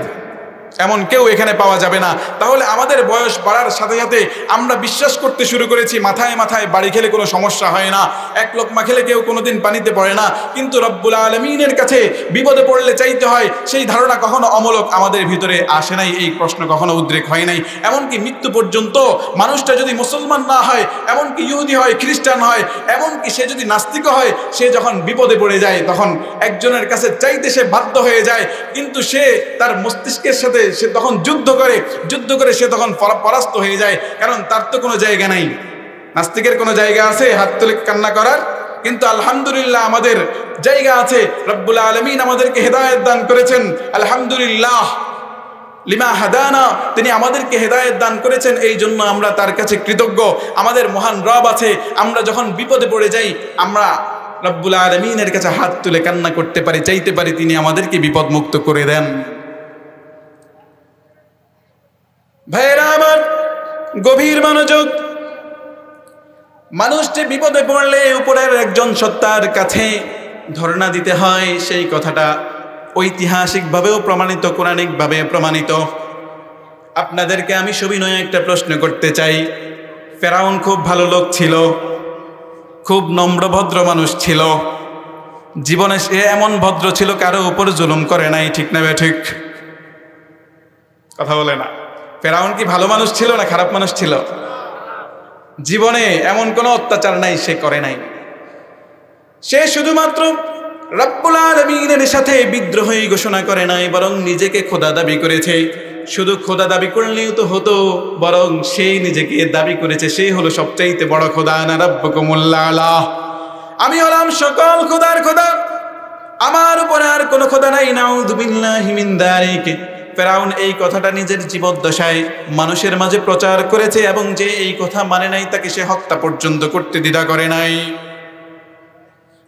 A: এমন কেউ এখানে পাওয়া যাবে না। তাহলে আমাদের বয়স বাড়ার সাথে সাথে আমরা বিশ্বাস করতে শুরু করেছি মাথায় মাথায় বাড়ি খেলে কোনো সমস্যা হয় না, 1 লোকমা খেলে কেউ কোনোদিন পানিতে পড়ে না। কিন্তু রব্বুল আলামিনের কাছে বিপদে পড়লে চাইতে হয়, সেই ধারণা কখনো অমূলক আমাদের ভিতরে আসে নাই, এই প্রশ্ন কখনো উদ্রেক হয় নাই। এমনকি মৃত্যু পর্যন্ত মানুষটা যদি মুসলমান না হয়, এমনকি ইহুদি হয়, খ্রিস্টান হয়, এমনকি সে যদি নাস্তিক হয়, সে যখন বিপদে পড়ে যায় তখন একজনের কাছে চাইতে সে বাধ্য হয়ে যায়। কিন্তু সে তার মস্তিষ্কের সাথে সে তখন যুদ্ধ করে সে তখন পরাস্ত হয়ে যায়, কারণ তার তো কোনো জায়গা নাই। নাস্তিকের কোনো জায়গা আছে হাত তুলে কান্না করার? কিন্তু আলহামদুলিল্লাহ আমাদের জায়গা আছে। রব্বুল আলামিন আমাদেরকে হেদায়েত দান করেছেন, আলহামদুলিল্লাহ লিমা হাদানা, তিনি আমাদেরকে হেদায়েত দান করেছেন, এই জন্য আমরা তার কাছে কৃতজ্ঞ। আমাদের মহান রব আছে, আমরা যখন বিপদে পড়ে যাই আমরা রব্বুল আলামিনের কাছে হাত তুলে কান্না করতে পারি, চাইতে পারি তিনি আমাদেরকে বিপদ মুক্ত করে দেন। ভাইরা আমার, গভীর মনোযোগ। মানুষটি বিপদে পড়লে উপরের একজন সত্তার কাছে ধর্ণা দিতে হয়, সেই কথাটা ঐতিহাসিকভাবেও প্রমাণিত, কোরআনিকভাবে প্রমাণিত। আপনাদেরকে আমি সবিনয়ে একটা প্রশ্ন করতে চাই। ফেরাউন খুব ভালো লোক ছিল, খুব নম্রভদ্র মানুষ ছিল, জীবনে সে এমন ভদ্র ছিল কারো উপর জুলুম করে নাই, ঠিক না ঠিক? কথা বলে না। ফেরাউন কি ভালো মানুষ ছিল না খারাপ মানুষ ছিল? জীবনে এমন কোনো অত্যাচার নাই সে করে নাই। সে শুধুমাত্র রব্বুল আলামিনের সাথে বিদ্রোহী ঘোষণা করে নাই, বরং নিজেকে খোদা দাবি করেছে। শুধু খোদা দাবি করলেও তো হতো, বরং সেই নিজেকে দাবি করেছে সে হলো সবচাইতে বড় খোদা। আনা রাব্বুকুমুল আ'লা, আমি হলাম সকল খোদার খোদা, আমার উপরে আর কোনো খোদা নাই। নাউযু বিল্লাহি মিন যালিক। ফেরাউন এই কথাটা নিজের জীবদ্দশায় মানুষের মাঝে প্রচার করেছে, এবং যে এই কথা মানে নাই তাকে সে হত্যা পর্যন্ত করতে দ্বিধা করে নাই।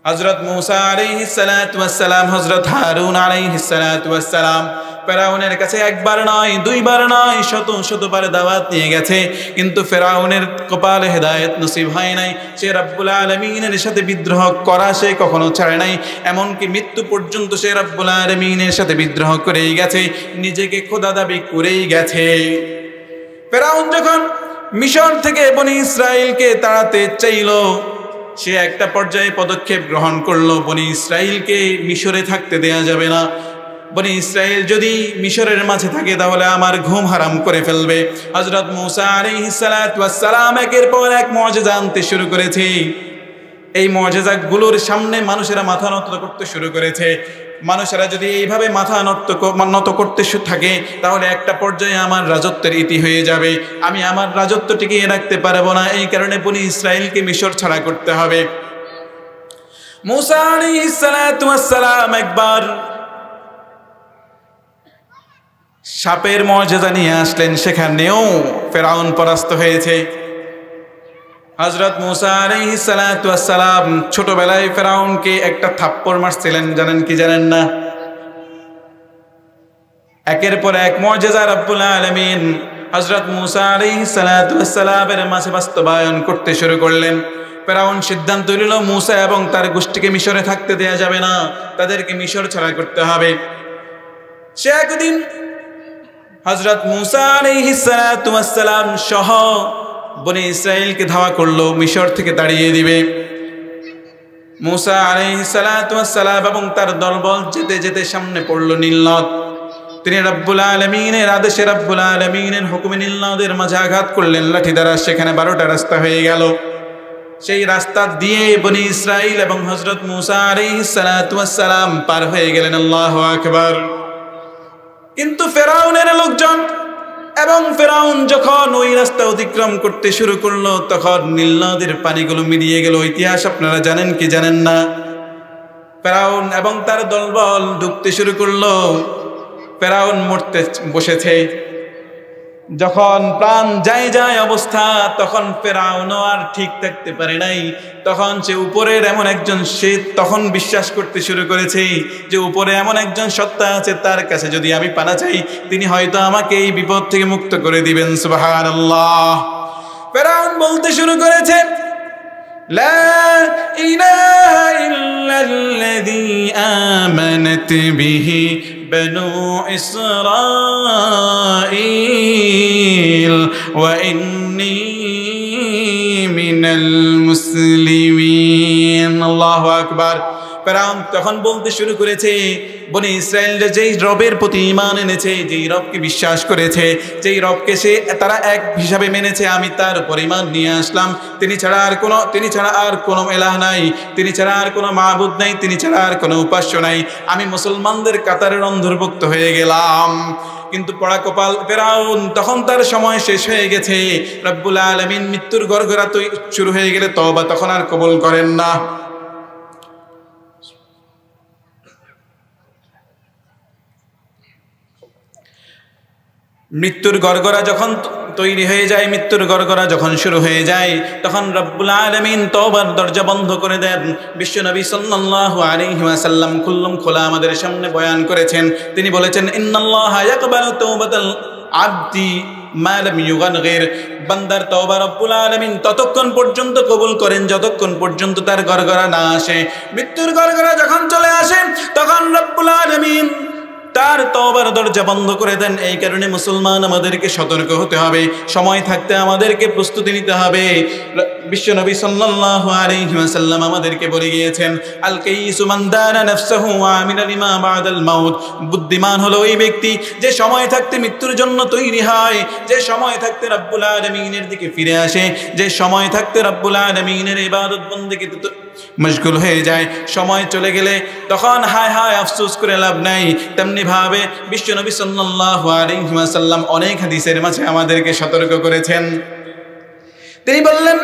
A: হযরত মূসা আলাইহিস সালাতু ওয়াস সালাম, হযরত হারুন আলাইহিস সালাতু ওয়াস সালাম ফেরাউনের কাছে একবার নয়, দুইবার নয়, শত শতবার দাওয়াত নিয়ে গেছে, কিন্তু ফেরাউনের কপালে হেদায়েত নসিব হয় নাই। সে রব্বুল আলামিনের সাথে বিদ্রোহ করা সে কখনো ছাড়ে নাই, এমনকি মৃত্যু পর্যন্ত সে রব্বুল আলামিনের সাথে বিদ্রোহ করেই গেছে, নিজেকে খোদা দাবি করেই গেছে। ফেরাউন যখন মিশর থেকে বনি ইসরাইলকে তাড়াতে চাইল, সে একটা পর্যায়ে পদক্ষেপ গ্রহণ করলো, বনি ইসরাইলকে মিশরে থাকতে দেয়া যাবে না। বনি ইসরাইল যদি মিশরের মাঝে থাকে তাহলে আমার ঘুম হারাম করে ফেলবে। হযরত মূসা আলাইহিস সালাতু ওয়াস সালাম একের পর এক মুআজিজা আনতে শুরু করেছে। এই মুআজিজাগুলোর সামনে মানুষেরা মাথা নত করতে শুরু করেছে। মানুষেরা যদি এইভাবে মাথা নত করতে থাকে তাহলে একটা পর্যায়ে আমার রাজত্বের ইতি হয়ে যাবে, আমি আমার রাজত্ব টিকিয়ে রাখতে পারবো না। এই কারণে বনি ইসরাইলকে মিশর ছাড়া করতে হবে। মূসা আলাইহিস সালাতু ওয়াস সালাম একবার সাপের মুআজিজা নিয়ে আসলেন, সেখানেও ফেরাউন পরাস্ত হয়েছে। হযরত মূসা আলাইহিস সালাতু ওয়াস সালাম ছোটবেলায় ফেরাউনকে একটা থাপ্পড় মারছিলেন, জানেন কি জানেন না? একের পর এক মুআজিজা রব্বুল আলামিন হযরত মূসা আলাইহিস সালাতু ওয়াস সালামের মাঝে বাস্তবায়ন করতে শুরু করলেন। ফেরাউন সিদ্ধান্ত নিল মূসা এবং তার গোষ্ঠীকে মিশরে থাকতে দেয়া যাবে না, তাদেরকে মিশর ছাড়া করতে হবে। সে একদিন হযরত মূসা আলাইহিস সালাতু ওয়াস সালাম সহ বনি ইসরাইলকে ধাওয়া করলো, মিশর থেকে তাড়িয়ে দিবে। মূসা আলাইহিস সালাতু ওয়াস সালাম এবং তার দলবল যেতে যেতে সামনে পড়ল নীল নদ। তিনি রব্বুল আলামিনের আদেশে, রব্বুল আলামিনের হুকুমে নীল নদের মাঝে আঘাত করলেন লাঠি দ্বারা, সেখানে 12টা রাস্তা হয়ে গেল। সেই রাস্তা দিয়ে বনি ইসরাইল এবং হযরত মূসা আলাইহিস সালাতু ওয়াস সালাম পার হয়ে গেলেন। আল্লাহু আকবার। কিন্তু ফেরাউনের লোকজন এবং ফেরাউন যখন ওই রাস্তা অতিক্রম করতে শুরু করলো তখন নীল নদের পানিগুলো মিলিয়ে গেল। ইতিহাস আপনারা জানেন কি জানেন না? ফেরাউন এবং তার দলবল ঢুকতে শুরু করলো, ফেরাউন মরতে বসেছে। যখন প্রাণ যায় যায় অবস্থা, তখন ফেরাউনও আর ঠিক থাকতে পারে নাই। তখন সে উপরের এমন একজন, সে তখন বিশ্বাস করতে শুরু করেছে যে উপরে এমন একজন সত্তা আছে, তার কাছে যদি আমি পানা চাই তিনি হয়তো আমাকে এই বিপদ থেকে মুক্ত করে দিবেন। সুবহানাল্লাহ। ফেরাউন বলতে শুরু করেছে, লা ইলাহা ইল্লাল্লাযী আমানাত বিহি বনু ইসরাঈল ওয়া ইন্নী মিনাল মুসলিমিন। আল্লাহু আকবার। ফেরাউন তখন বলতে শুরু করেছে, বনি ইসরায়েলরা যেই রবের প্রতি ঈমান এনেছে, যেই রবকে বিশ্বাস করেছে, যেই রবকে তারা এক হিসাবে মেনেছে, আমি তার উপর ঈমান নিয়ে আসলাম। তিনি ছাড়া আর কোনো ইলাহ নাই, তিনি ছাড়া আর কোনো মাবুদ নাই, তিনি ছাড়া আর কোনো উপাস্য নাই। আমি মুসলমানদের কাতারের অন্তর্ভুক্ত হয়ে গেলাম। কিন্তু পড়া কপাল ফেরাউন, তখন তার সময় শেষ হয়ে গেছে। রব্বুল আলামিন মৃত্যুর গড়গড়া শুরু হয়ে গেলে তওবা তখন আর কবুল করেন না। মৃত্যুর গড়গড়া যখন তৈরি হয়ে যায়, মৃত্যুর গড়গড়া যখন শুরু হয়ে যায়, তখন রব্বুল আলামিন তওবার দরজা বন্ধ করে দেন। বিশ্বনবী সাল্লাল্লাহু আলাইহি ওয়াসাল্লাম খোলা আমাদের সামনে বয়ান করেছেন। তিনি বলেছেন, ইন্নাল্লাহা ইয়াকবালু তাওবাতাল আবদি মা লাম ইউগানগির। বান্দার তওবা রব্বুল আলামিন ততক্ষণ পর্যন্ত কবুল করেন যতক্ষণ পর্যন্ত তার গড়গড়া না আসে। মৃত্যুর গড়গড়া যখন চলে আসে তখন রব্বুল আলামিন তার তওবার দরজা বন্ধ করে দেন। এই কারণে মুসলমান আমাদেরকে সতর্ক হতে হবে, সময় থাকতে আমাদেরকে প্রস্তুতি নিতে হবে। বিশ্বনবী সাল্লাল্লাহু আলাইহি ওয়াসাল্লাম আমাদেরকে বলে গিয়েছেন, আল কাইসু মান দানা নাফসাহু ওয়া আমিলা লিমা বাদাল মাউত। বুদ্ধিমান হলো ওই ব্যক্তি যে সময় থাকতে মৃত্যুর জন্য তৈরি হয়, যে সময় থাকতে রব্বুল আলামিনের দিকে ফিরে আসে, যে সময় থাকতে রব্বুল আলামিনের ইবাদত বন্দেগীতে মশগুল হয়ে যায়। সময় চলে গেলে তখন হায় হায় আফসোস করে লাভ নাই। তেমনি ভাবে বিশ্বনবী সাল্লাল্লাহু আলাইহি ওয়াসাল্লাম অনেক হাদিসের মাঝে আমাদেরকে সতর্ক করেছেন। তিনি বললেন,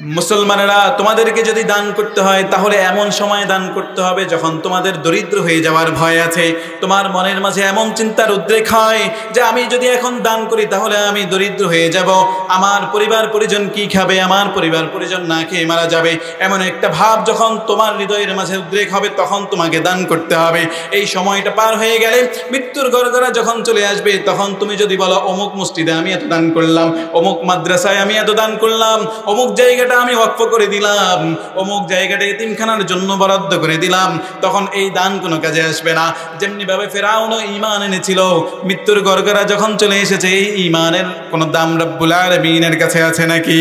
A: মুসলমানেরা, তোমাদেরকে যদি দান করতে হয় তাহলে এমন সময় দান করতে হবে যখন তোমাদের দরিদ্র হয়ে যাওয়ার ভয় আছে। তোমার মনের মাঝে এমন চিন্তার উদ্রেক হয় যে আমি যদি এখন দান করি তাহলে আমি দরিদ্র হয়ে যাব, আমার পরিবার পরিজন কি খাবে, আমার পরিবার পরিজন না খেয়ে মারা যাবে, এমন একটা ভাব যখন তোমার হৃদয়ের মাঝে উদ্রেক হবে তখন তোমাকে দান করতে হবে। এই সময়টা পার হয়ে গেলে, মৃত্যুর গড়গড়া যখন চলে আসবে, তখন তুমি যদি বলো অমুক মসজিদে আমি এত দান করলাম, অমুক মাদ্রাসায় আমি এত দান করলাম, অমুক জায়গাটা আমি ওয়াকফ করে দিলাম, অমুক জায়গাটা এতিমখানার জন্য বরাদ্দ করে দিলাম, তখন এই দান কোনো কাজে আসবে না। যেমনি ভাবে ফেরাউনও ঈমান এনেছিল, মৃত্যুর গড়গড়া যখন চলে এসেছে, এই ঈমানের কোনো দাম রব্বুল আলামিনের কাছে আছে নাকি?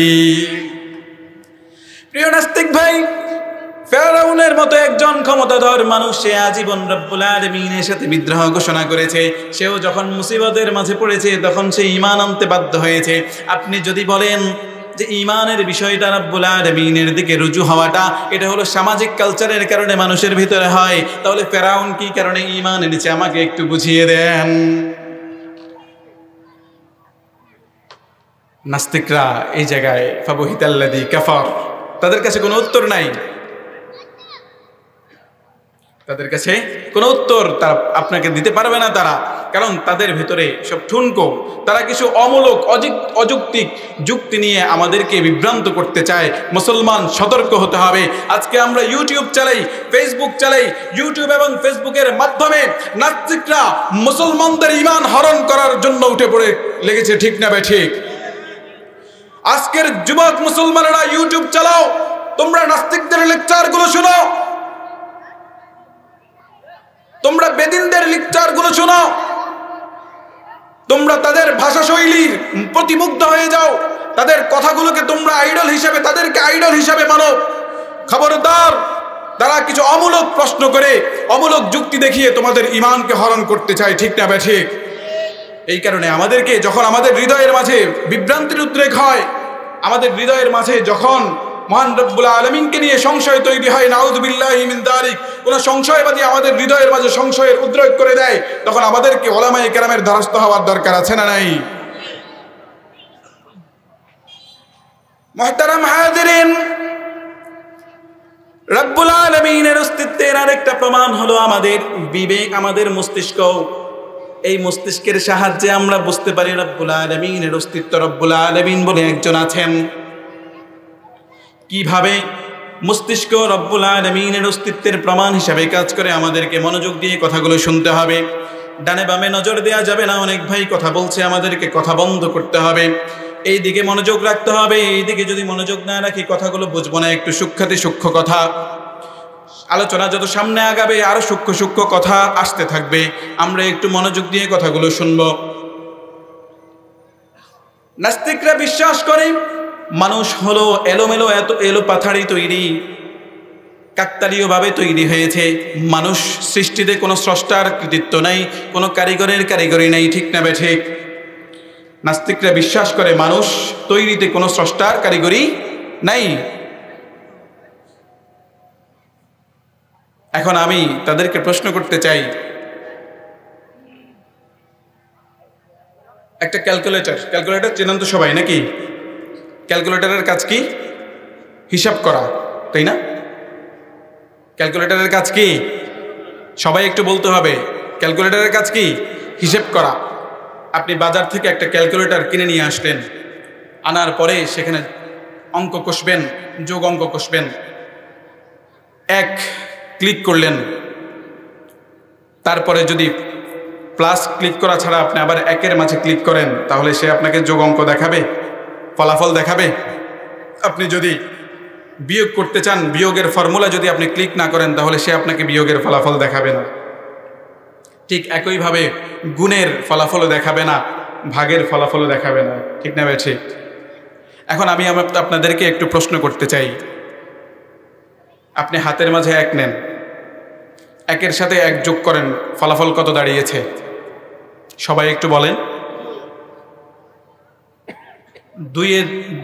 A: প্রিয় নাস্তিক ভাই, ফেরাউনের মতো একজন ক্ষমতাধর মানুষ, সে আজীবন রব্বুল আলামিনের সাথে বিদ্রোহ ঘোষণা করেছে। সেও যখন মুসিবতের মাঝে পড়েছে তখন সে ঈমান আনতে বাধ্য হয়েছে। আপনি যদি বলেন যে ঈমানের বিষয়টা রব্বুল আলামিনের দিকে রুজু হওয়াটা এটা হলো সামাজিক কালচারের কারণে মানুষের ভিতরে হয়, তাহলে ফেরাউন কি কারণে ঈমান এনেছে আমাকে একটু বুঝিয়ে দেন। নাস্তিকরা এই জায়গায় ফাবুহিতাল্লাযী কাফার, তাদের কাছে কোনো উত্তর নাই, তাদের কাছে কোনো উত্তর তারা আপনাকে দিতে পারবে না তারা, কারণ তাদের ভিতরে সব ঠুনকো। তারা কিছু অমূলক অযৌক্তিক যুক্তি নিয়ে আমাদেরকে বিভ্রান্ত করতে চায়। মুসলমান সতর্ক হতে হবে। আজকে আমরা ইউটিউব চালাই, ফেসবুক চালাই, ইউটিউব এবং ফেসবুকের মাধ্যমে নাস্তিকরা মুসলমানদের ঈমান হরণ করার জন্য উঠে পড়ে লেগেছে, ঠিক না ঠিক? আজকের যুবক মুসলমানেরা ইউটিউব চালাও, তোমরা নাস্তিকদের লেকচারগুলো শোনো, তোমরা বেদিনদের লেকচারগুলো শোনো, তোমরা তাদের ভাষা শৈলীর প্রতিমুগ্ধ হয়ে যাও, তাদের কথাগুলোকে তোমরা আইডল হিসাবে, তাদেরকে আইডল হিসাবে মানো। খবরদার, তারা কিছু অমূলক প্রশ্ন করে, অমূলক যুক্তি দেখিয়ে তোমাদের ঈমানকে হরণ করতে চায়, ঠিক না ঠিক? এই কারণে আমাদেরকে যখন আমাদের হৃদয়ের মাঝে বিভ্রান্তির উদ্রেক হয়, আমাদের হৃদয়ের মাঝে যখন মহান রব্বুল আলামিনকে নিয়ে সংশয় তৈরি হয়, নাউযুবিল্লাহি মিন যালিক, কোন সংশয়বাদী আমাদের হৃদয়ের মাঝে সংশয়ের উদ্রেক করে দেয়, তখন আমাদেরকে উলামায়ে কেরামের দ্বারস্থ হওয়ার দরকার আছে না নাই? মুহতারাম হাজিরিন, রব্বুল আলামিনের অস্তিত্বের আরেকটা প্রমাণ হলো আমাদের বিবেক, আমাদের মস্তিষ্ক। এই মস্তিষ্কের সাহায্যে আমরা বুঝতে পারি রব্বুল আলামিনের অস্তিত্ব, রব্বুল আলামিন বলে একজন আছেন। কিভাবে মস্তিষ্ক রব্বুল আলামিনের অস্তিত্বের প্রমাণ হিসাবে কাজ করে, আমাদেরকে মনোযোগ দিয়ে কথাগুলো শুনতে হবে। ডানে বামে নজর দেওয়া যাবে না। অনেক ভাই কথা বলছে, আমাদেরকে কথা বন্ধ করতে হবে, এই দিকে মনোযোগ রাখতে হবে। এই দিকে যদি মনোযোগ না রাখি কথাগুলো বুঝবো না। একটু সূক্ষ্মাতি সূক্ষ্ম কথা, আলোচনা যত সামনে আগাবে আরো সূক্ষ্ম সূক্ষ্ম কথা আসতে থাকবে, আমরা একটু মনোযোগ দিয়ে কথাগুলো শুনবো। নাস্তিকরা বিশ্বাস করে মানুষ হলো এলোমেলো, এত এলো পাথাড়ি তৈরি, কাকতালীয় ভাবে তৈরি হয়েছে। মানুষ সৃষ্টিতে কোনো স্রষ্টার কৃতিত্ব নাই, কোনো কারিগরের কারিগরি নাই, ঠিক না ঠিক? নাস্তিকরা বিশ্বাস করে মানুষ তৈরিতে কোনো স্রষ্টার কারিগরি নাই। এখন আমি তাদেরকে প্রশ্ন করতে চাই, একটা ক্যালকুলেটর চেনেন তো সবাই নাকি? ক্যালকুলেটরের কাজ কি? হিসাব করা, তাই না? ক্যালকুলেটরের কাজ কি? সবাই একটু বলতে হবে। ক্যালকুলেটরের কাজ কি? হিসাব করা। আপনি বাজার থেকে একটা ক্যালকুলেটর কিনে নিয়ে আসলেন, আনার পরে সেখানে অঙ্ক কষবেন, যোগ অঙ্ক কষবেন, এক ক্লিক করলেন, তারপরে যদি প্লাস ক্লিক করা ছাড়া আপনি আবার একের মাঝে ক্লিক করেন, তাহলে সে আপনাকে যোগ অঙ্ক দেখাবে, ফলাফল দেখাবে। আপনি যদি বিয়োগ করতে চান, বিয়োগের ফর্মুলা যদি আপনি ক্লিক না করেন, তাহলে সে আপনাকে বিয়োগের ফলাফল দেখাবে না। ঠিক একইভাবে গুণের ফলাফলও দেখাবে না, ভাগের ফলাফলও দেখাবে না, ঠিক না ঠিক? এখন আমি আপনাদেরকে একটু প্রশ্ন করতে চাই। আপনি হাতের মাঝে এক নেন, একের সাথে এক যোগ করেন, ফলাফল কত দাঁড়িয়েছে? সবাই একটু বলেন।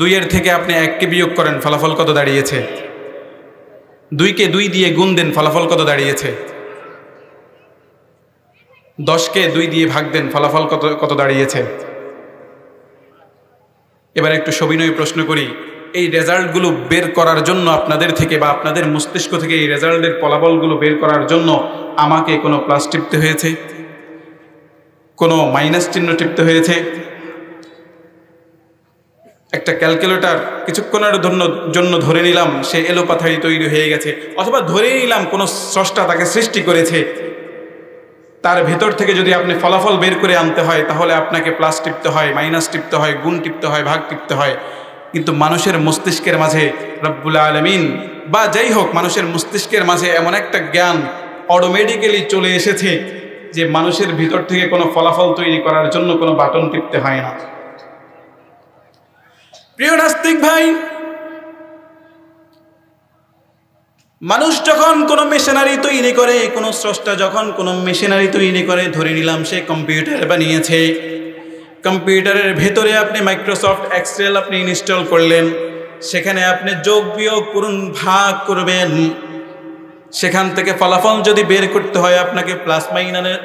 A: দুইয়ের থেকে আপনি এককে বিয়োগ করেন, ফলাফল কত দাঁড়িয়েছে? দুইকে দুই দিয়ে গুণ দেন, ফলাফল কত দাঁড়িয়েছে? 10কে 2 দিয়ে ভাগ দেন, ফলাফল কত দাঁড়িয়েছে? এবার একটু সবিনয় প্রশ্ন করি, এই রেজাল্টগুলো বের করার জন্য আপনাদের থেকে বা আপনাদের মস্তিষ্ক থেকে এই রেজাল্টের ফলাফলগুলো বের করার জন্য আমাকে কোনো প্লাস টিপতে হয়েছে, কোনো মাইনাস চিহ্ন টিপতে হয়েছে। একটা ক্যালকুলেটর কিছুক্ষণের জন্য ধরে নিলাম সে এলোপাথারি তৈরি হয়ে গেছে, অথবা ধরে নিলাম কোনো স্রষ্টা তাকে সৃষ্টি করেছে, তার ভেতর থেকে যদি আপনি ফলাফল বের করে আনতে হয় তাহলে আপনাকে প্লাস টিপতে হয়, মাইনাস টিপতে হয়, গুণ টিপতে হয়, ভাগ টিপতে হয়। কিন্তু মানুষের মস্তিষ্কের মাঝে রব্বুল আলামিন বা যাই হোক মানুষের মস্তিষ্কের মাঝে এমন একটা জ্ঞান অটোমেটিক্যালি চলে এসেছে যে মানুষের ভিতর থেকে কোনো ফলাফল তৈরি করার জন্য কোনো বাটন টিপতে হয় না। প্রিয় নাস্তিক ভাই, মানুষ যখন কোনো মেশিনারি তৈরি করে, কোনো স্রষ্টা যখন কোনো মেশিনারি তৈরি করে, ধরে নিলাম সে কম্পিউটার বানিয়েছে, কম্পিউটারের ভেতরে আপনি মাইক্রোসফট এক্সেল আপনি ইনস্টল করলেন, সেখানে আপনি যোগ বিয়োগ করুন ভাগ করবেন, সেখান থেকে ফলাফল যদি বের করতে হয় আপনাকে প্লাস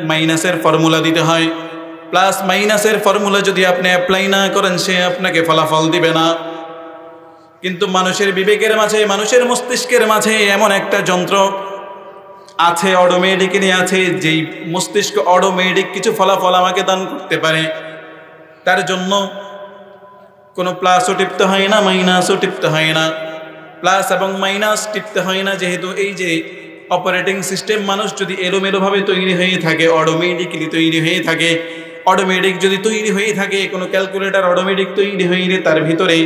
A: মাইনাসের ফর্মুলা দিতে হয়। প্লাস মাইনাসের ফর্মুলা যদি আপনি অ্যাপ্লাই না করেন সে আপনাকে ফলাফল দিবে না। কিন্তু মানুষের বিবেকের মাঝে, মানুষের মস্তিষ্কের মাঝে এমন একটা যন্ত্র আছে, অটোমেটিক্যালি আছে, যেই মস্তিষ্ক অটোমেটিক কিছু ফলাফল আমাকে দান করতে পারে। তার জন্য কোনো প্লাসও টিপতে হয় না, মাইনাসও টিপতে হয় না। প্লাস এবং মাইনাস টিপতে হয় না, যেহেতু এই যে অপারেটিং সিস্টেম মানুষ যদি এলোমেলোভাবে তৈরি হয়ে থাকে, অটোমেটিক্যালি তৈরি হয়ে থাকে, অটোমেটিক যদি তৈরি হয়ে থাকে, কোনো ক্যালকুলেটর অটোমেটিক তৈরি হয়ে তার ভিতরে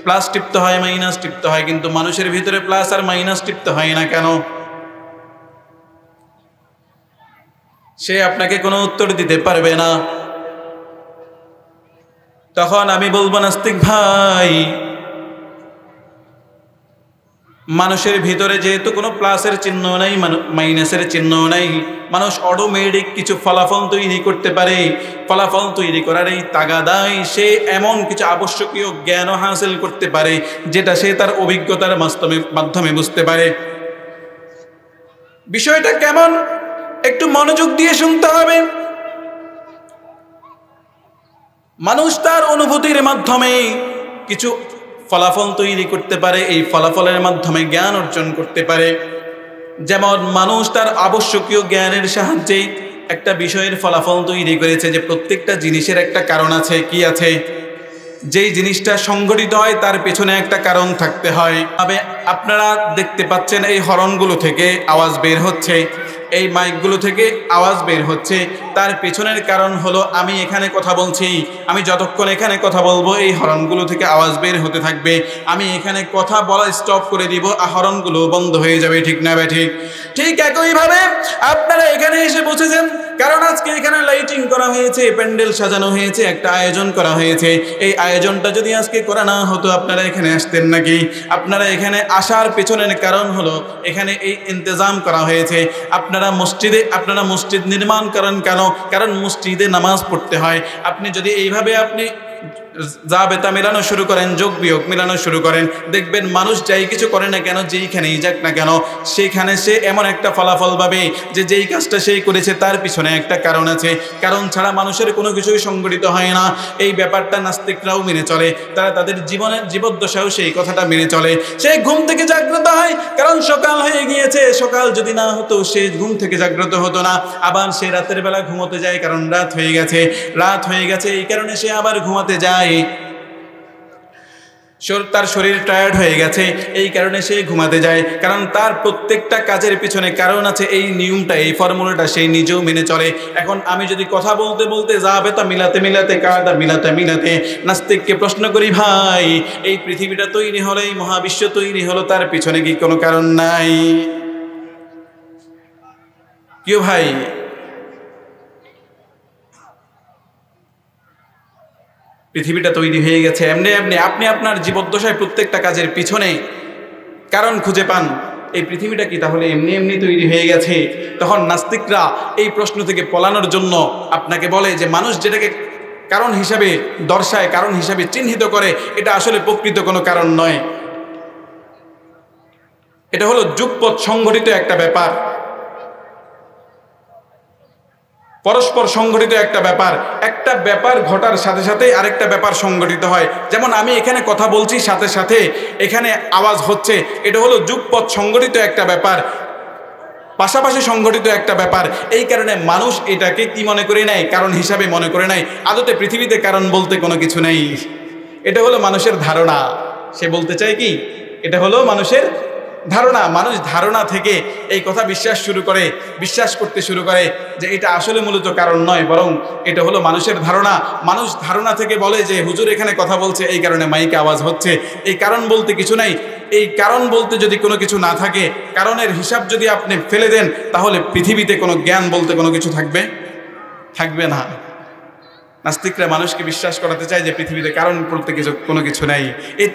A: প্লাস টিপতে হয়, মাইনাস টিপতে হয়। কিন্তু মানুষের ভিতরে প্লাস আর মাইনাস টিপতে হয় না কেন? সে আপনাকে কোনো উত্তর দিতে পারবে না। তখন আমি বলবো, নাস্তিক ভাই, মানুষের ভিতরে যেহেতু কোনো প্লাসের চিহ্ন নাই, মাইনাসের চিহ্ন নাই, মানুষ অটোমেটিক কিছু ফলাফল তৈরি করতে পারে। ফলাফল তৈরি করার এই তাগাদায় সে এমন কিছু আবশ্যকীয় জ্ঞানও হাসিল করতে পারে যেটা সে তার অভিজ্ঞতার মাধ্যমে বুঝতে পারে। বিষয়টা কেমন একটু মনোযোগ দিয়ে শুনতে হবে। মানুষ তার অনুভূতির মাধ্যমে কিছু ফলাফল তৈরি করতে পারে, এই ফলাফলের মাধ্যমে জ্ঞান অর্জন করতে পারে। যেমন মানুষ তার আবশ্যকীয় জ্ঞানের সাহায্যে একটা বিষয়ের ফলাফল তৈরি করেছে যে প্রত্যেকটা জিনিসের একটা কারণ আছে। কি আছে? যেই জিনিসটা সংঘটিত হয় তার পেছনে একটা কারণ থাকতে হয়। তবে আপনারা দেখতে পাচ্ছেন এই হর্নগুলো থেকে আওয়াজ বের হচ্ছে, এই মাইকগুলো থেকে আওয়াজ বের হচ্ছে, তার পেছনের কারণ হলো আমি এখানে কথা বলছি, আমি যতক্ষণ এখানে কথা বলবো এই হর্নগুলো থেকে আওয়াজ বের হতে থাকবে, আমি এখানে কথা বলা স্টপ করে দিব, হর্নগুলো বন্ধ হয়ে যাবে। ঠিক না বে ঠিক? ঠিক একইভাবে আপনারা এখানে এসে বসেছেন কারণ আজকে এখানে লাইটিং করা হয়েছে, প্যান্ডেল সাজানো হয়েছে, একটা আয়োজন করা হয়েছে। এই আয়োজনটা যদি আজকে করা না হতো আপনারা এখানে আসতেন নাকি? আপনারা এখানে আসার পেছনের কারণ হলো এখানে এই ইন্তজাম করা হয়েছে। আপনারা মসজিদ নির্মাণ করেন কেন? কারণ মসজিদে নামাজ পড়তে হয়। আপনি যদি এইভাবে আপনি জাবেতা মেলানো শুরু করেন, যোগ বিয়োগ মেলানো শুরু করেন, দেখবেন মানুষ যাই কিছু করে না কেন, যেইখানেই যাক না কেন, সেখানে সে এমন একটা ফলাফল পাবে যে যেই কাজটা সেই করেছে তার পিছনে একটা কারণ আছে। কারণ ছাড়া মানুষের কোনো কিছুই সংগঠিত হয় না। এই ব্যাপারটা নাস্তিকরাও মেনে চলে, তারা তাদের জীবদ্দশাও সেই কথাটা মেনে চলে। সে ঘুম থেকে জাগ্রত হয় কারণ সকাল হয়ে গিয়েছে, সকাল যদি না হতো সে ঘুম থেকে জাগ্রত হতো না। আবার সে রাতের বেলা ঘুমোতে যায় কারণ রাত হয়ে গেছে, এই কারণে সে আবার ঘুমাতে যায়। তার শরীর টায়ার্ড হয়ে গেছে, এই কারণে সে ঘুমাতে যায়, কারণ তার প্রত্যেকটা কাজের পিছনে কারণ আছে। এই নিয়মটা, এই ফর্মুলাটা সে নিজেও মেনে চলে। এখন আমি যদি কথা বলতে বলতে যাবে তা মিলাতে কায়দা মিলাতে নাস্তিককে প্রশ্ন করি, ভাই এই পৃথিবীটা তৈরি হলো, এই মহাবিশ্ব তৈরি হলো, তার পিছনে কি কোনো কারণ নাই? কেউ ভাই পৃথিবীটা তৈরি হয়ে গেছে এমনি আপনি আপনার জীবদ্দশায় প্রত্যেকটা কাজের পিছনে কারণ খুঁজে পান, এই পৃথিবীটা কি তাহলে এমনি তৈরি হয়ে গেছে? তখন নাস্তিকরা এই প্রশ্ন থেকে পলানোর জন্য আপনাকে বলে যে মানুষ যেটাকে কারণ হিসাবে দর্শায়, কারণ হিসাবে চিহ্নিত করে, এটা আসলে প্রকৃত কোনো কারণ নয়। এটা হলো যুগপৎ সংঘটিত একটা ব্যাপার। পরস্পর সংগঠিত একটা ব্যাপার ঘটার সাথে সাথে আরেকটা ব্যাপার সংগঠিত হয়। যেমন আমি এখানে কথা বলছি, সাথে সাথে এখানে আওয়াজ হচ্ছে, এটা হলো যুগপৎ সংগঠিত একটা ব্যাপার, পাশাপাশি সংগঠিত একটা ব্যাপার। এই কারণে মানুষ এটাকে কি মনে করে নেয়? কারণ হিসাবে মনে করে নেয়। আদতে পৃথিবীতে কারণ বলতে কোনো কিছু নেই। এটা হলো মানুষের ধারণা। সে বলতে চায় কি, এটা হলো মানুষের ধারণা। মানুষ ধারণা থেকে এই কথা বিশ্বাস করতে শুরু করে যে এটা আসলে মূলত কারণ নয়, বরং এটা হলো মানুষের ধারণা। মানুষ ধারণা থেকে বলে যে হুজুর এখানে কথা বলছে, এই কারণে মাইকে আওয়াজ হচ্ছে। এই কারণ বলতে কিছু নাই। এই কারণ বলতে যদি কোনো কিছু না থাকে, কারণের হিসাব যদি আপনি ফেলে দেন, তাহলে পৃথিবীতে কোনো জ্ঞান বলতে কোনো কিছু থাকবে না। নাস্তিকরা মানুষকে বিশ্বাস করাতে চায় যে পৃথিবীতে কারণ বলতে কোনো কিছু নাই।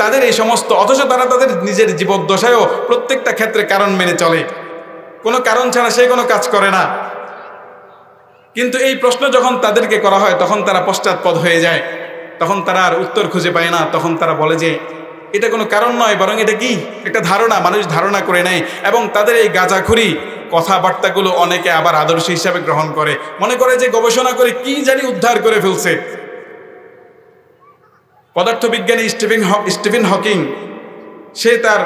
A: তাদের এই সমস্ত, অথচ তারা তাদের নিজের জীবদ্দশায়ও প্রত্যেকটা ক্ষেত্রে কারণ মেনে চলে। কোনো কারণ ছাড়া সে কোনো কাজ করে না। কিন্তু এই প্রশ্ন যখন তাদেরকে করা হয়, তখন তারা পশ্চাৎপদ হয়ে যায়, তখন তারা আর উত্তর খুঁজে পায় না। তখন তারা বলে যে এটা কোনো কারণ নয়, বরং এটা কি একটা ধারণা, মানুষ ধারণা করে নেয়। এবং তাদের এই গাঁজাখুরি কথাবার্তাগুলো অনেকে আবার আদর্শ হিসাবে গ্রহণ করে, মনে করে যে গবেষণা করে কি জানি উদ্ধার করে ফেলছে। পদার্থবিজ্ঞানী স্টিফেন হকিং, সে তার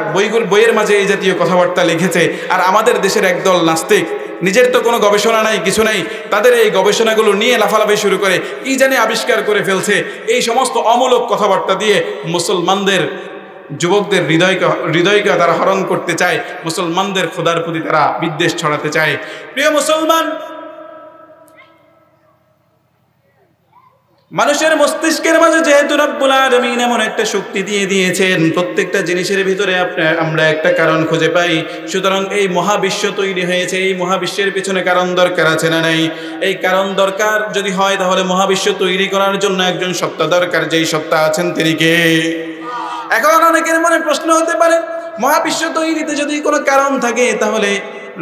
A: বইয়ের মাঝে এই জাতীয় কথাবার্তা লিখেছে। আর আমাদের দেশের একদল নাস্তিক, নিজের তো কোনো গবেষণা নাই, কিছু নাই, তাদের এই গবেষণাগুলো নিয়ে লাফালাফি শুরু করে কি জানি আবিষ্কার করে ফেলছে। এই সমস্ত অমূলক কথাবার্তা দিয়ে মুসলমানদের যুবকদের হৃদয়কে তারা হরণ করতে চায়। মুসলমানদের খোদার প্রতি তারা বিদ্বেষ ছড়াতে চায়। প্রিয় মুসলমান, মানুষের মস্তিষ্কের মাঝে যেহেতু রব্বুল আলামিন এমন একটা শক্তি দিয়ে দিয়েছেন, প্রত্যেকটা জিনিসের ভিতরে আমরা একটা কারণ খুঁজে পাই। সুতরাং এই মহাবিশ্ব তৈরি হয়েছে, এই মহাবিশ্বের পিছনে কারণ দরকার আছে না নাই? এই কারণ দরকার যদি হয়, তাহলে মহাবিশ্ব তৈরি করার জন্য একজন সত্তা দরকার। যেই সত্তা আছেন তিনি কে? এখন অনেকের মনে প্রশ্ন হতে পারে, মহাবিশ্ব তৈরিতে যদি কোনো কারণ থাকে, তাহলে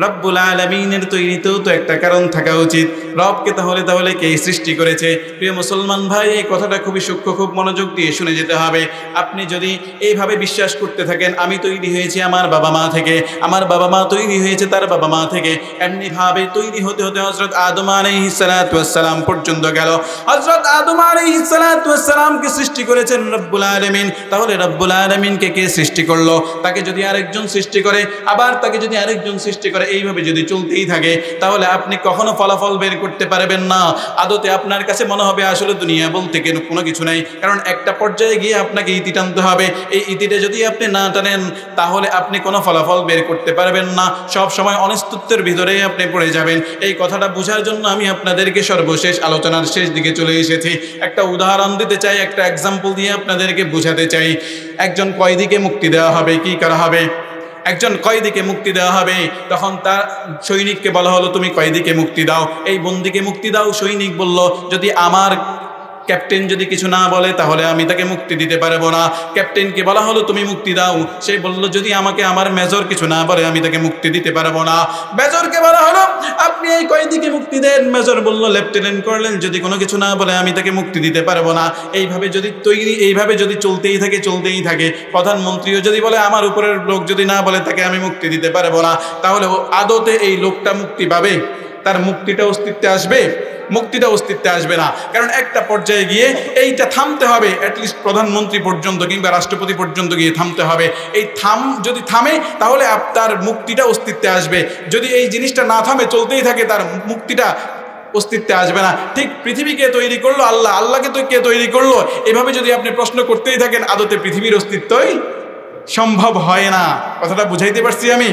A: রব্বুল আলামিনের তৈরিতেও তো একটা কারণ থাকা উচিত। রবকে তাহলে কে সৃষ্টি করেছে? প্রিয় মুসলমান ভাই, এই কথাটা খুবই সূক্ষ্ম, খুব মনোযোগ দিয়ে শুনে যেতে হবে। আপনি যদি এইভাবে বিশ্বাস করতে থাকেন আমি তৈরি হয়েছি আমার বাবা মা থেকে, আমার বাবা মা তৈরি হয়েছে তার বাবা মা থেকে, এমনিভাবে তৈরি হতে হতে হযরত আদম আলাইহিস সালাতু ওয়াস সালাম পর্যন্ত গেল। হযরত আদম আলাইহিস সালাতু ওয়াস সালামকে সৃষ্টি করেছেন রব্বুল আলামিন। তাহলে রব্বুল আলামিনকে কে সৃষ্টি করলো? তাকে যদি আরেকজন সৃষ্টি করে, আবার তাকে যদি আরেকজন সৃষ্টি করে, এইভাবে যদি চলতেই থাকে, তাহলে আপনি কখনো ফলাফল বের করতে পারবেন না। আদতে আপনার কাছে মনে হবে আসলে দুনিয়া বলতে কোনো কিছু নাই। কারণ একটা পর্যায়ে গিয়ে আপনাকে ইতি টানতে হবে। এই ইতিটা যদি আপনি না টানেন, তাহলে আপনি কোনো ফলাফল বের করতে পারবেন না। সব সময় অনিশ্চিতের ভিতরেই আপনি পড়ে যাবেন। এই কথাটা বোঝার জন্য আমি আপনাদেরকে সর্বশেষ আলোচনার শেষ দিকে চলে এসেছি। একটা উদাহরণ দিতে চাই, একটা এক্সাম্পল দিয়ে আপনাদেরকে বোঝাতে চাই। একজন কয়েদিকে মুক্তি দেওয়া হবে, কি করা হবে? একজন কয়েদিকে মুক্তি দেওয়া হবে। তখন তার সৈনিককে বলা হলো তুমি কয়েদিকে মুক্তি দাও, এই বন্দীকে মুক্তি দাও। সৈনিক বলল যদি আমার ক্যাপ্টেন যদি কিছু না বলে তাহলে আমি তাকে মুক্তি দিতে পারবো না। ক্যাপ্টেনকে বলা হলো তুমি মুক্তি দাও, সে বলল যদি আমাকে আমার মেজর কিছু না বলে আমি তাকে মুক্তি দিতে পারবো না। মেজরকে বলা হলো আপনি এই কয়েদিকে মুক্তি দেন। মেজর বলল লেফটেন্যান্ট কর্নেল যদি কোনো কিছু না বলে আমি তাকে মুক্তি দিতে পারবো না। এইভাবে যদি চলতেই থাকে, প্রধানমন্ত্রীও যদি বলে আমার উপরের লোক যদি না বলে তাকে আমি মুক্তি দিতে পারবো না, তাহলে আদতে এই লোকটা মুক্তি পাবে? তার মুক্তিটা অস্তিত্বে আসবে? মুক্তিটা অস্তিত্বে আসবে না। কারণ একটা পর্যায়ে গিয়ে এইটা থামতে হবে, অ্যাটলিস্ট প্রধানমন্ত্রী পর্যন্ত কিংবা রাষ্ট্রপতি পর্যন্ত গিয়ে থামতে হবে। এই যদি থামে তাহলে তার মুক্তিটা অস্তিত্বে আসবে। যদি এই জিনিসটা না থামে, চলতেই থাকে, তার মুক্তিটা অস্তিত্বে আসবে না। ঠিক পৃথিবীকে তৈরি করলো আল্লাহ, আল্লাহকে তো কে তৈরি করলো? এভাবে যদি আপনি প্রশ্ন করতেই থাকেন, আদতে পৃথিবীর অস্তিত্বই সম্ভব হয় না। কথাটা বুঝাইতে পারছি আমি?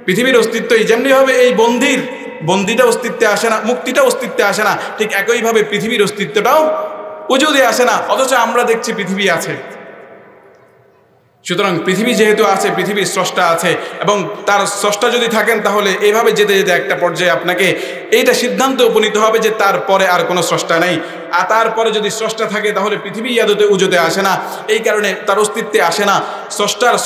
A: পৃথিবীর অস্তিত্বই যেমনিভাবে এই বন্দিটা অস্তিত্বে আসে না, মুক্তিটা অস্তিত্বে আসে না, ঠিক একইভাবে পৃথিবীর অস্তিত্বটাও উজুদে আসে না। অথচ আমরা দেখছি পৃথিবী আছে। সুতরাং পৃথিবী যেহেতু আছে, পৃথিবীর স্রষ্টা আছে, এবং তার স্রষ্টা যদি থাকেন, তাহলে এইভাবে যেতে যেতে একটা পর্যায়ে আপনাকে এইটা সিদ্ধান্তে উপনীত হবে যে তারপরে আর কোনো স্রষ্টা নেই। আর তারপরে যদি স্রষ্টা থাকে, তাহলে পৃথিবী আদতে উজুদে আসে না। এই কারণে তার অস্তিত্বে আসে না।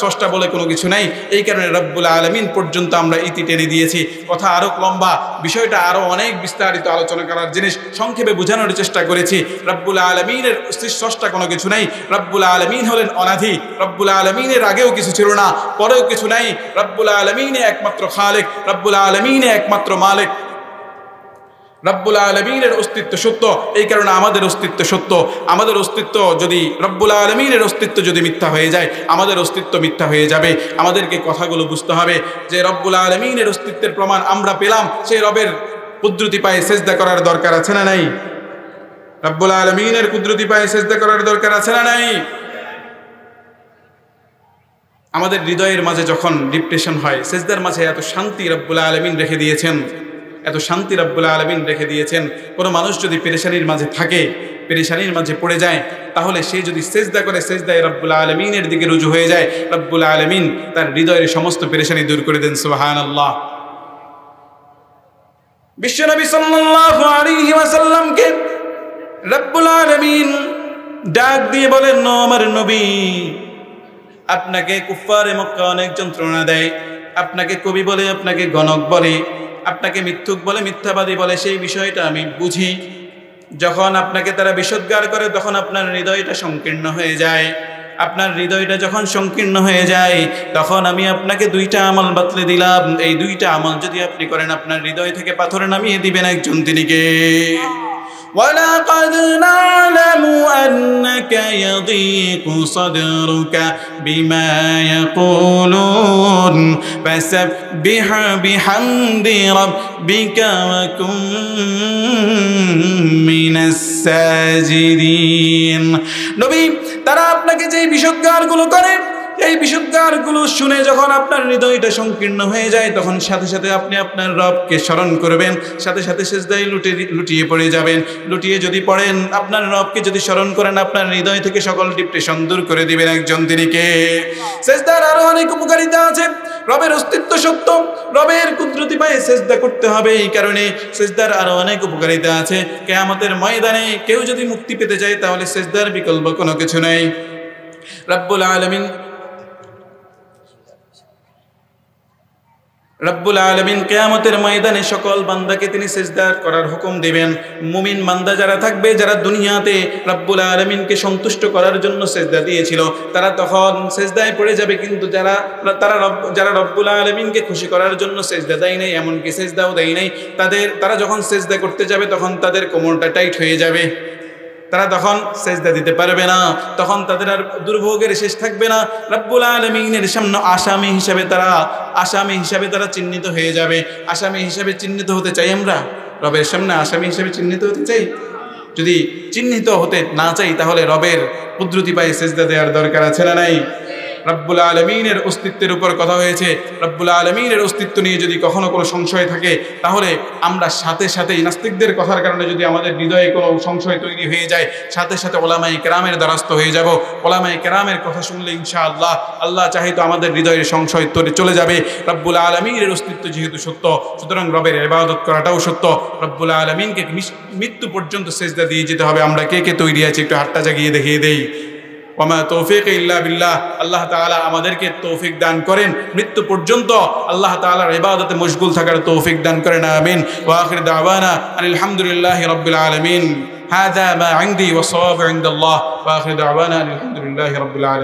A: স্রষ্টা বলে কোনো কিছু নেই। এই কারণে রব্বুল আলামিন পর্যন্ত আমরা ইতি টেনে দিয়েছি। কথা আরও লম্বা, বিষয়টা আরও অনেক বিস্তারিত আলোচনা করার জিনিস, সংক্ষেপে বোঝানোর চেষ্টা করেছি। রব্বুল আলামিনের স্রষ্টা কোনো কিছু নেই। রব্বুল আলামিন হলেন অনাদি। রব্বুল আলামিনের আগেও কিছু ছিল না, পরেও কিছু নাই। রব্বুল আলামিনে একমাত্র খালেক, রব্বুল আলামিনে একমাত্র মালিক। রব্বুল আলামিনের অস্তিত্ব সত্য, এই কারণে আমাদের অস্তিত্ব সত্য। আমাদের অস্তিত্ব যদি রব্বুল আলামিনের অস্তিত্ব যদি মিথ্যা হয়ে যায়, আমাদের অস্তিত্ব মিথ্যা হয়ে যাবে। আমাদেরকে কথাগুলো বুঝতে হবে যে রব্বুল আলামিনের অস্তিত্বের প্রমাণ আমরা পেলাম, সেই রবের কুদরতি পায়ে সেজদা করার দরকার আছে না নাই? রব্বুল আলামিনের কুদরতি পায়ে সেজদা করার দরকার আছে না নাই? আমাদের হৃদয়ের মাঝে যখন ডিপ্রেশন হয়, সেজদার মাঝে এত শান্তি রব্বুল আলামিন রেখে দিয়েছেন, এত শান্তি রব্বুল আলামিন রেখে দিয়েছেন। কোনো মানুষ যদি পেরেশানির মাঝে থাকে, পেরেশানির মাঝে পড়ে যায়, তাহলে সে যদি সেজদা করে, সেজদায় রব্বুল আলামিনের দিকে রুজু হয়ে যায়, রব্বুল আলামিন তার হৃদয়ের সমস্ত পেরেশানি দূর করে দেন। সুবহানাল্লাহ। বিশ্বনবী সাল্লাল্লাহু আলাইহি ওয়াসাল্লামকে রব্বুল আলামিন ডাক দিয়ে বলেন, নো আমার নবী, আপনাকে কুফফারে মক্কা অনেক যন্ত্রণা দেয়, আপনাকে কবি বলে, আপনাকে গণক বলে, আপনাকে মিথ্যুক বলে, মিথ্যাবাদী বলে, সেই বিষয়টা আমি বুঝি। যখন আপনাকে তারা বিষোদ্গার করে, তখন আপনার হৃদয়টা সংকীর্ণ হয়ে যায়। আপনার হৃদয়টা যখন সংকীর্ণ হয়ে যায়, তখন আমি আপনাকে দুইটা আমল বাতলে দিলাম। এই দুইটা আমল যদি আপনি করেন, আপনার হৃদয় থেকে পাথর নামিয়ে দিবেন একজন, তিনি কে? وَلَقَدْ نَعْلَمُ أَنَّكَ يَضِيقُ صَدْرُكَ بِمَا يَقُولُونَ فَسَبِّحْ بِحَمْدِ رَبِّكَ وَكُن مِّنَ السَّاجِدِينَ। নবী, তারা আপনাকে যে বিষোদ্গারগুলো করে, এই বিষোদ্গারগুলো শুনে যখন আপনার হৃদয়টা সংকীর্ণ হয়ে যায়, তখন সাথে সাথে আপনি আপনার রবকে স্মরণ করবেন, সাথে সাথে সেজদায় লুটিয়ে পড়ে যাবেন। লুটিয়ে যদি পড়েন, আপনার রবকে যদি স্মরণ করেন, আপনার হৃদয় থেকে সকল ডিপ্রেশন দূর করে দিবেন একজন, তিনি কে? সেজদার আরো অনেক উপকারিতা আছে। রবের অস্তিত্ব সত্য, রবের কুদরতি পায়ে সেজদা করতে হবে, এই কারণে সেজদার আরো অনেক উপকারিতা আছে। কিয়ামতের ময়দানে কেউ যদি মুক্তি পেতে চায়, তাহলে সেজদার বিকল্প কোনো কিছু নেই। রব্বুল আলামিন কিয়ামতের ময়দানে সকল বান্দাকে তিনি সিজদা করার হুকুম দিবেন। মুমিন বান্দা যারা থাকবে, যারা দুনিয়াতে রব্বুল আলামিনকে সন্তুষ্ট করার জন্য সিজদা দিয়েছিল, তারা তখন সিজদায় পড়ে যাবে। কিন্তু যারা রব্বুল আলামিনকে খুশি করার জন্য সিজদা দেয় নাই, এমনকি সিজদাও দেয় নাই, তারা যখন সিজদা করতে যাবে, তখন তাদের কোমরটা টাইট হয়ে যাবে, তারা তখন সেজদা দিতে পারবে না, তখন তাদের আর দুর্ভোগের শেষ থাকবে না। রব্বুল আলামিনের সামনে আসামি হিসাবে তারা চিহ্নিত হয়ে যাবে। আসামি হিসাবে চিহ্নিত হতে চাই আমরা? রবের সামনে আসামি হিসাবে চিহ্নিত হতে চাই? যদি চিহ্নিত হতে না চাই, তাহলে রবের কুদরতি পায়ে সেজদা দেওয়ার দরকার আছে না নাই? রব্বুল আলামিনের অস্তিত্বের উপর কথা হয়েছে। রব্বুল আলামিনের অস্তিত্ব নিয়ে যদি কখনো কোনো সংশয় থাকে, তাহলে আমরা সাথে সাথেই, নাস্তিকদের কথার কারণে যদি আমাদের হৃদয়ে কোনো সংশয় তৈরি হয়ে যায়, সাথে সাথে ওলামায়ে কেরামের দ্বারস্থ হয়ে যাব। ওলামায়ে কেরামের কথা শুনলে ইনশাআল্লাহ, আল্লাহ চাহে তো আমাদের হৃদয়ের সংশয় চলে যাবে। রব্বুল আলামিনের অস্তিত্ব যেহেতু সত্য, সুতরাং রবের ইবাদত করাটাও সত্য। রব্বুল আলামিনকে মৃত্যু পর্যন্ত সেজদা দিয়ে যেতে হবে। আমরা কে কে তৈরি আছি, একটু হাতটা জাগিয়ে দেখিয়ে দেই। ওয়ামা তৌফিক ইল্লা বিল্লাহ। আল্লাহ তাআলা আমাদেরকে তৌফিক দান করেন, মৃত্যু পর্যন্ত আল্লাহ তাআলার ইবাদতে মশগুল থাকার তৌফিক দান করেন, আমিন। ওয়া আখির দাওয়ানা আলহামদুলিল্লাহি রাব্বিল আলামিন। হাযা মা ইনদি ওয়া সাওয়াবু ইনদাল্লাহ। ওয়া আখির দাওয়ানা আলহামদুলিল্লাহি রাব্বিল আলামিন।